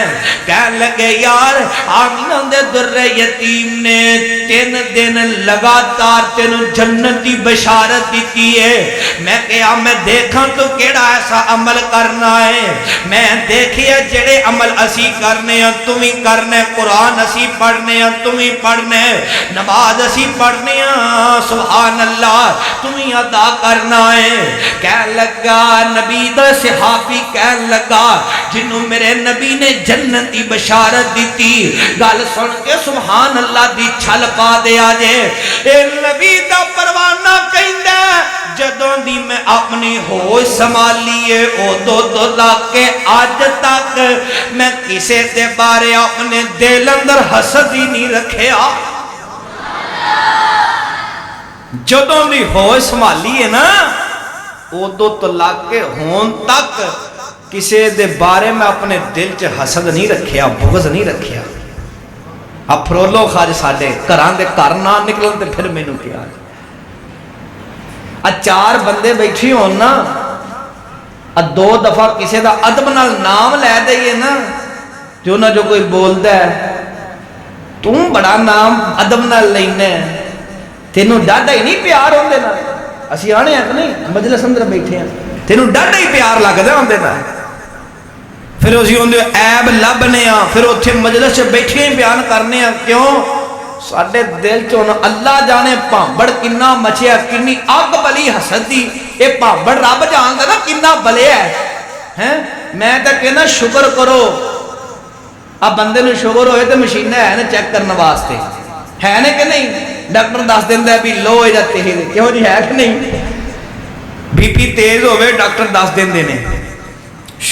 کہنے لگے یار آمینہ دے در یتیم نے 3 دن لگاتار تینوں جنت دی بشارت دیتی ہے میں کہا میں دیکھاں تو کیڑا ایسا عمل کرنا ہے میں دیکھیا جڑے عمل اسی کرنے ہیں تمہیں کرنے قرآن اسی پڑھنے ہیں تمہیں پڑھنے نماز اسی پڑھنے ہیں سبحان اللہ تمہیں ادا کرنا ہے کہنے لگا نبی دا صحابی کہنے لگا جنہوں میرے نبی نے جنتی بشارت دیتی گل سن کے سبحان اللہ دی چھل پا دے آجے اے نبی دا پروانہ کہیں دے جدوں دی میں اپنی ہوش سنبھالیے او دو لاکھ کے آج تک میں کسے دے بارے اپنے دل اندر حسد ہی نہیں رکھیا جدوں دی ہوش سنبھالیے نا او دو لاکھ کے ہون تک کسے دے بارے میں اپنے دل چ حسد نہیں رکھیا بغض نہیں رکھیا اب فرولو خاج ساڑے کران دے کارنا نکلن تے پھر میں نو کیا 4 بندے بیٹھی ہون نا 2 دفعہ کسے دا عدب نال نام لے دئیے نا جو نہ جو کوئی بول دے تم بڑا نام عدب نال لینے تینوں ڈاڈا ہی نہیں پیار ہوں دے نا اسی آنے ہیں نہیں مجلس اندر بیٹھے ہیں تینوں ڈاڈا ہی پیار لگ دے ہوں دے نا پھر اسی ہوں دے عیب لبنے ہیں پھر اتھے مجلس سے بیٹھے ہیں بیان کرنے ہیں کیوں ساڑھے دل چونا اللہ جانے پامبڑ کنہ مچے ہے کنی آگ بلی حسد دی اے پامبڑ رب جان دا نا کنہ بلے ہے میں تے کہنا شکر کرو اب بندے نے شکر ہوئے تو مشینہ ہے نا چیک کرنا واسطے ہے نا کہ نہیں ڈاکٹر دس دن دے بھی لو ہو جاتے ہیں کیوں جی ہے کہ نہیں بی پی تیز ہوئے ڈاکٹر دس دن دینے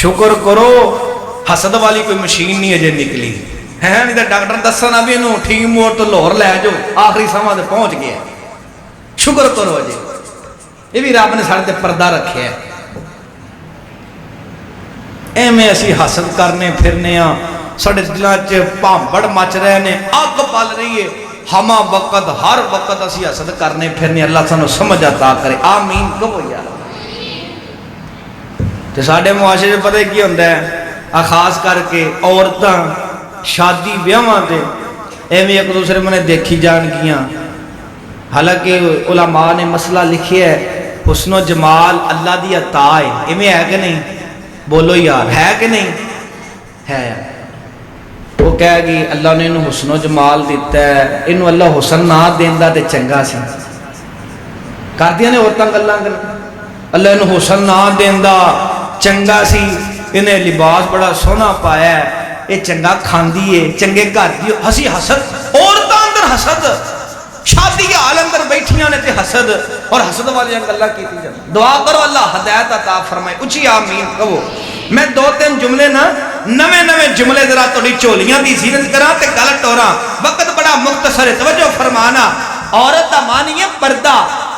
شکر کرو حسد والی کوئی مشین نہیں ہے جے نکلی ہے نہیں تو ڈاکٹر دسنا بھی انہوں ٹھیک موڑ تو لہور لے جو آخری سماں دے پہنچ گیا شکر کرو جی یہ بھی رب نے سارے تے پردہ رکھے ہے ایویں اسی حسد کرنے پھرنے ہاں ساڈے دلاں چ بھانبڑ مچ رہے نے اگ پل رہی ہے ہما وقت ہر وقت اسی حسد کرنے پھرنے اللہ سانو سمجھ عطا کرے آمین کہو یار تے ساڈے معاشرے پتہ کی ہوندا ہے خاص کر کے عورتاں شادی بیاواں تے ایویں ایک دوسرے میں دیکھی جان گیاں حالانکہ علماء نے مسئلہ لکھیا ہے حسن و جمال اللہ دی عطا ہے ایویں ہے کہ نہیں بولو یار ہے کہ نہیں ہے وہ کہے گی اللہ نے انہوں حسن و جمال دیتا ہے انہوں اللہ حسن نہ دیندا تے چنگا سی کر دیا نے عورتاں گلاں کر اللہ انہوں حسن نہ دیندا چنگا سی انہیں لباس بڑا سونا پایا ہے یہ چنگا کھاندی ہے چنگے گھر دی ہسی حسد عورتاں اندر حسد شادی حال اندر بیٹھیاں نے تے حسد اور حسد والی گلاں کیتی جاندی دعا کرو اللہ ہدایت عطا فرمائے اچھی آمین کہو میں دو تین جملے نا نویں جملے ذرا تھوڑی چولیاں دی زینت کراں تے گل ٹوراں وقت بڑا مختصر ہے توجہ فرمانا عورت دا معنی ہے پردہ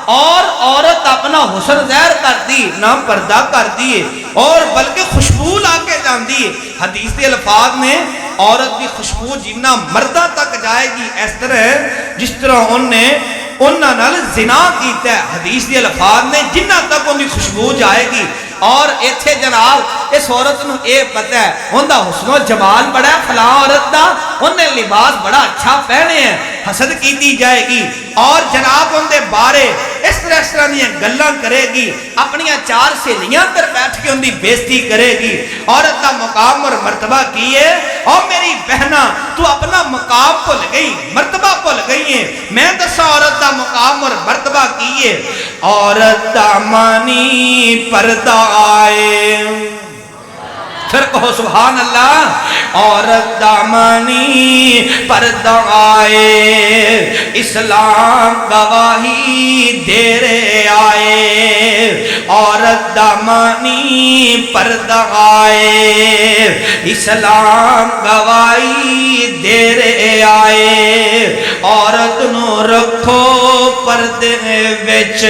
اور عورت اپنا حسن ظاہر کر دی نہ پردہ کر دیے اور بلکہ خوشبو لا کے جاندی ہے حدیث کے الفاظ میں عورت کی خوشبو جنہ مردہ تک جائے گی اس طرح جس طرح انہاں نال زنا کیتا ہے حدیث کے الفاظ میں جنہ تک ان کی خوشبو جائے گی اور ایتھے جناب اس عورت نو اے پتہ ہے اوندا حسن و جمال بڑا ہے فلاں عورت دا انہیں لباس بڑا اچھا پہنے ہیں حسد کیتی جائے گی اور جناب ان دے بارے اس طرح دیاں گلاں کرے گی اپنی چار سہیلیاں پر بیٹھ کے ان دی بےزتی کرے گی عورت دا مقام اور مرتبہ کی ہے اور میری بہنا تو اپنا مقام بھول گئی مرتبہ بھول گئی ہے میں دسا عورت دا مقام اور مرتبہ کی ہے عورت دا مانی پردہ آئے پھر کہو سبحان اللہ عورت دامانی پردہ آئے اسلام گواہی دے رہے آئے عورت دامانی پردہ آئے اسلام گواہی دے رہے آئے عورت نو رکھو پردے وچ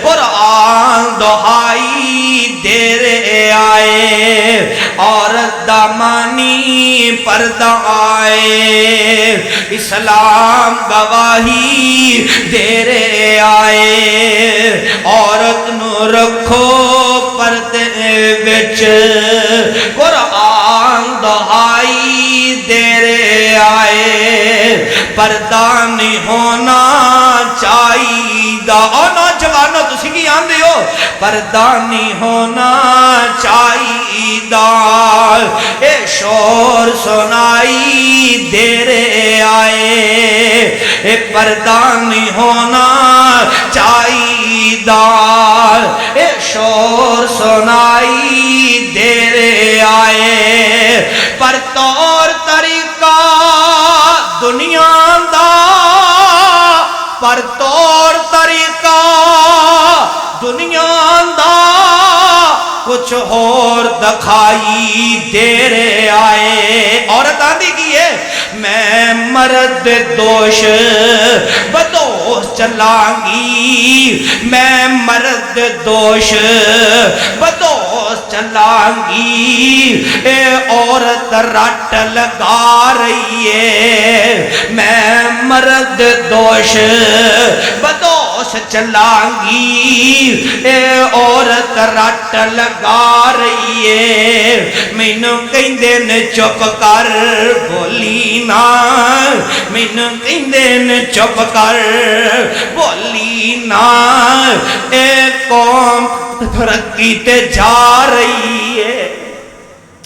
قرآن دہائی دے رہے آئے عورت دامانی پردہ آئے اسلام گواہی دے رہے آئے عورت نو رکھو پردے وچ قرآن دہائی دے رہے آئے پردہ نہیں ہونا چاہیے اور نوجوانوں تسی کی آندے ہو پردہ نہیں ہونا چاہیے اے شور سنائی دے رہے آئے اے پردہ نہیں ہونا چاہیے اے شور سنائی دے رہے آئے پر طور طریقہ دنیا دا پر طور طریقہ دنیا دا کچھ اور دکھائی دے رہے آئے عورت آندھی کی ہے میں مرد دوش بدوش چلانگی میں مرد دوش بدوش چلانگی اے عورت رٹ لگا رہی ہے میں مرد دوش بدوش چلانگی اے عورت رٹ لگا رہی ہے مینوں کہندے نے چپ کر بولی نا مینوں کہندے نے چپ کر بولی نا اے قوم ترقی تے جا رہی ہے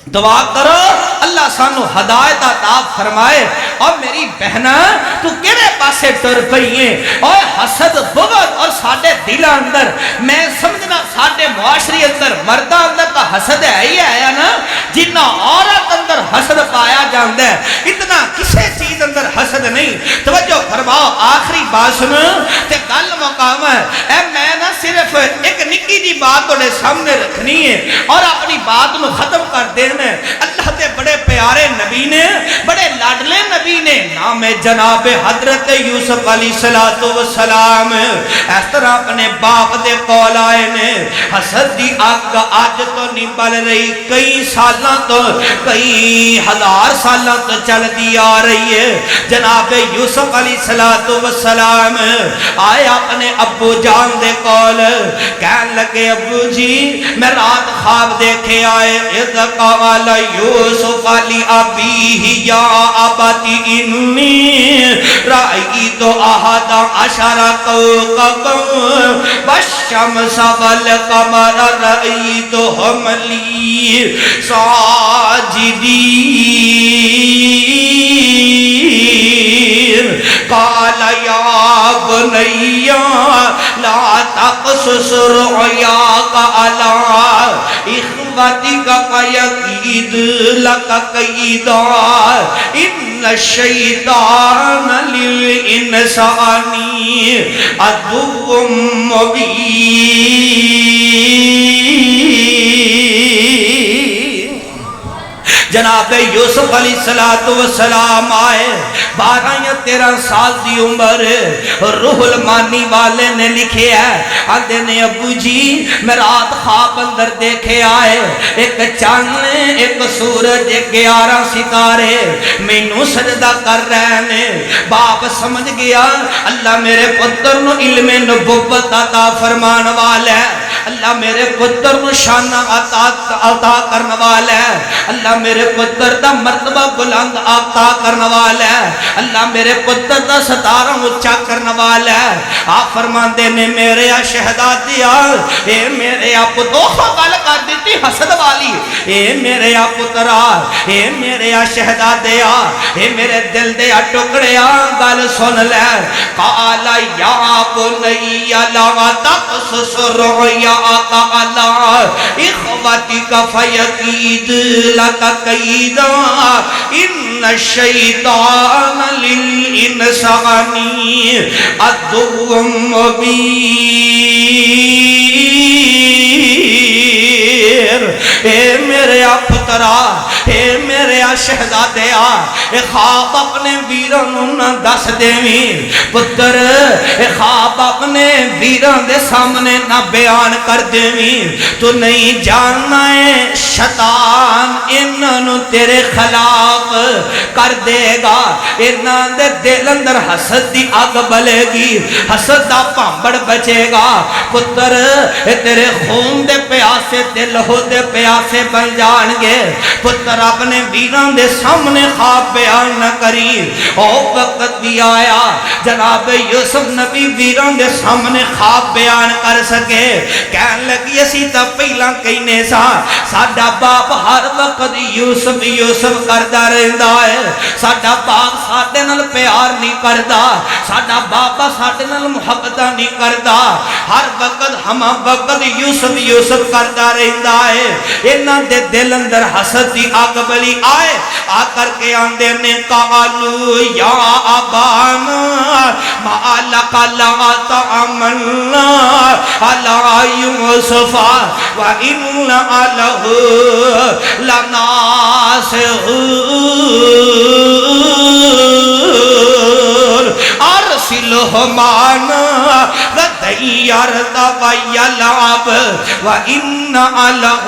دعا کرو اللہ سانو ہدایت عطا فرمائے اور میری بہنا تو کیڑے پاسے ٹر پئی ہے اور حسد بغض اور ساڈے دل اندر میں سمجھنا ساڈے معاشرے اندر مرداں اندر کا حسد ہے ہی ہے نا جتنا عورت اندر حسد پایا جاندا ہے اتنا کسے چیز اندر حسد نہیں توجہ فرماؤ آخری بات سنو تے گل مقام ہے اے میں نہ صرف ایک نکی جی بات تھوڑے سامنے رکھنی ہے اور اپنی بات نو ختم کر دینا اللہ دے بڑے بڑے پیارے نبی نے, بڑے لاڈلے نبی نے, نام جناب حضرت یوسف علیہ السلام. اس طرح اپنے باپ دے کول آئے نے. حسد دی اگ اج تو نہیں بل رہی, کئی سالاں تو, کئی ہزار سالاں تو چل دی آ رہی ہے. جناب یوسف علیہ السلام آئے اپنے ابو جان دے کول, کہن لگے ابو جی میں رات خواب دیکھے آئے. اذ قال یوسف لأبیہ یا ابتی انی رأیت احد عشر کوکبا والشمس والقمر رأیتہم لی ساجدین. قال یا بنی لا تقصص رؤیاک علی اخوتک فیکید لک کیدا ان الشیطان للانسان عدو مبین. جناب یوسف علیہ السلام آئے, 12 یا 13 سال دی عمر. روح المانی والے نے لکھے ہے, آدھے نے ابو جی میں رات خواب اندر دیکھے آئے, ایک چاند ایک سورج 11 ستارے مینوں سجدہ کر رہے نے. باپ سمجھ گیا اللہ میرے پتر نو علم نبوت عطا فرمان والا ہے, اللہ میرے پتر نو شان عطا کرنے والا ہے, اللہ میرے پتر دا مرتبہ بلند عطا کرنے والا ہے, اللہ میرے پتر دا ستارہ اونچا کرنے والا ہے. آپ فرماندے نے میرے شہزادیا, اے میرے پتو گل کر دیتی حسد والی, اے میرے پترا, اے میرے شہزادیا, اے میرے دل دے ٹکڑیا گل سن لے. قال یا بنی لا تقصص رؤیاک علی اخوتک فیکید لک کیدا ان الشیطان للانسان عدو مبین. اے میرے پترا, اے میرے شہزادیا, اے خواب اپنے ویران نہ دس دیویں پتر, اے خواب اپنے ویران دے سامنے نہ بیان کر دیویں. تو نہیں جاننا ہے شیطان انہوں تیرے خلاف کر دے گا, انہاں دے دل اندر حسد دی آگ بلے گی, حسد دا پامبڑ بچے گا. پتر اے تیرے خون دے پیاسے تے لہو دے پیاسے بن جان گے. پتر اپنے ویران دے سامنے خواب بیان نہ کری. او وقت بھی آیا جناب یوسف نبی ویران دے سامنے خواب بیان کر سکے. کہن لگی اسی تا پہلا کہنے سا ساڈا باپ ہر وقت یوسف یوسف کردا رہندا ہے, ساڈا باپ ساڈے نال پیار نہیں کردا, ساڈا باپ ساڈے نال محبت نہیں کردا, ہر وقت ہم وقت یوسف یوسف کردا رہندا ہے. انہاں دے دل اندر حسد دی اگ بلی آئے, آ کر کے آندے نے قالو یا ابانا ما لک لا تعملنا علی یوسف وان له لناصحون ارسلہ معنا غدا یرتع ویلعب وان له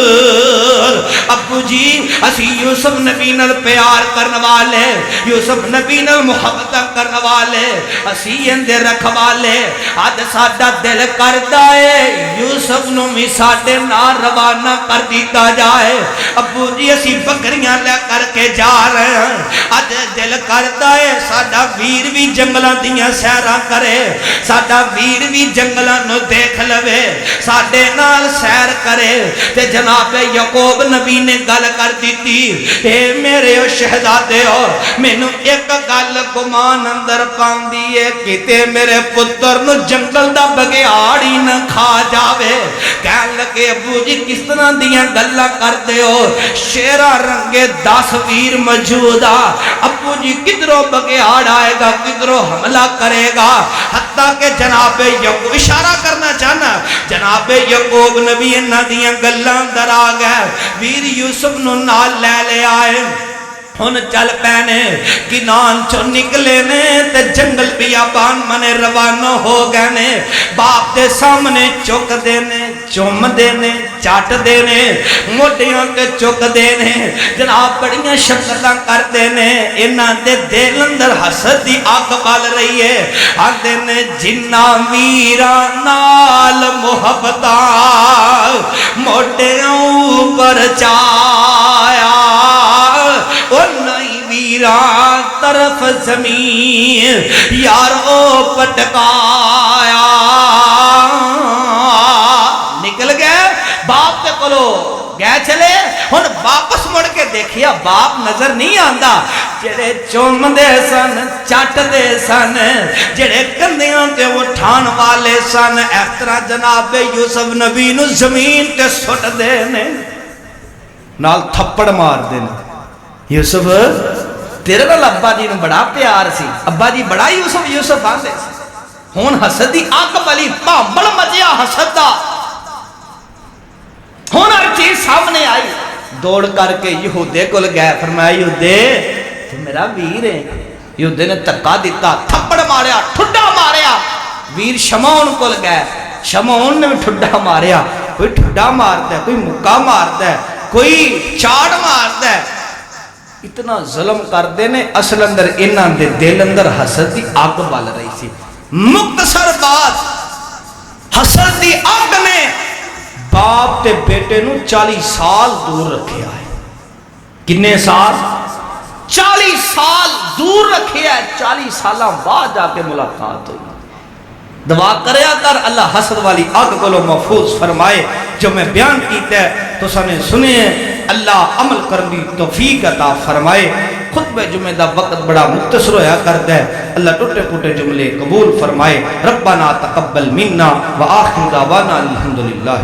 لحافظون. ابو جی اسی یوسف نبی نال پیار کرنے والے, یوسف نبی نال محبت کرنے والے, اسی اندر رکھوالے. آج ساڈا دل کردا ہے یوسف نو بھی ساڈے نال روانہ کر دیتا جائے. ابو جی اسی بکریاں لے کر کے جا رہے ہیں, آج دل کردا ہے ساڈا ویر بھی جنگلاں دیاں سیراں کرے, ساڈا ویر بھی جنگلاں نو دیکھ لوے, ساڈے نال سیر کرے. تے جناب یعقوب نبی نے گل کر دیتی اے میرے شہزادے ہو مینوں ایک گل گمان اندر پاندی ہے کتے میرے پتر نو جنگل دا بگیاڑ ہی نہ کھا جاوے کہن لگے ابو جی کس طرح دیاں گلاں کرتے ہو شیرا رنگے 10 ویر موجودا ابو جی کدھروں بگیاڑ آئے گا کدھروں حملہ کرے گا حتیٰ کہ جناب یعقوب اشارہ کرنا چاہنا جناب یعقوب نبی انہاں دیاں گلاں در آ گئے ویر یوسف نو نال لے لے آئے ہن چل پینے کنان چو نکلے نے تے جنگل بیابان منے روانو ہو گئے نے باپ دے سامنے چک دینے چوم دینے چاٹ دینے موٹیاں کے چک دینے جناب بڑیاں شکلہ کر دینے انہاں دے دل اندر حسد دی آگ بال رہی ہے آگ دینے جنہ ویران نال محبتہ موٹیاں اوپر چایا نہیں ویران طرف زمین یار او پٹکایا نکل گئے باپ تے کلو گئے چلے ہن واپس مڑ کے دیکھیا باپ نظر نہیں آندا جڑے چوم دے سن چٹ دے سن جڑے کندیاں تے اٹھان والے سن اس طرح جناب یوسف نبی نو زمین تے سٹ دے نے نال تھپڑ مار دے یوسف تیرے نال ابا جی نو بڑا پیار سی ابا جی بڑا یوسف یوسف آندے سی ہن حسد دی اگ بلی بھامبڑ مچیا حسد دا ہن ہر چیز سامنے آئی دوڑ کر کے یہودے کول گئے فرمایا یہودے تو میرا ویر ہے یہودے نے دھکا دیتا تھپڑ ماریا ٹھڈا ماریا ویر شمعون کول گئے شمعون نے ٹھڈا ماریا کوئی ٹھڈا مارتا ہے کوئی مکہ مارتا ہے کوئی چاڑ مارتا ہے اتنا ظلم کر دینے اصل اندر انہاں دے دل اندر حسد دی آگ بال رہی سی مختصر بات حسد دی آگ نے باپ تے بیٹے نو 40 سال دور رکھے آئے کنے سال 40 سال دور رکھے آئے 40 سالہ بعد جا کے ملاقات ہوئی دعا کریا کر اللہ حسد والی آگ کو لو محفوظ فرمائے جو میں بیان کیتا ہے تو سنے سنے اللہ عمل کرنی توفیق عطا فرمائے خطبہ جمعہ دا وقت بڑا مختصر ہویا کرتا ہے اللہ ٹوٹے پوٹے جملے قبول فرمائے ربنا تقبل منا وآخر دعوانا الحمدللہ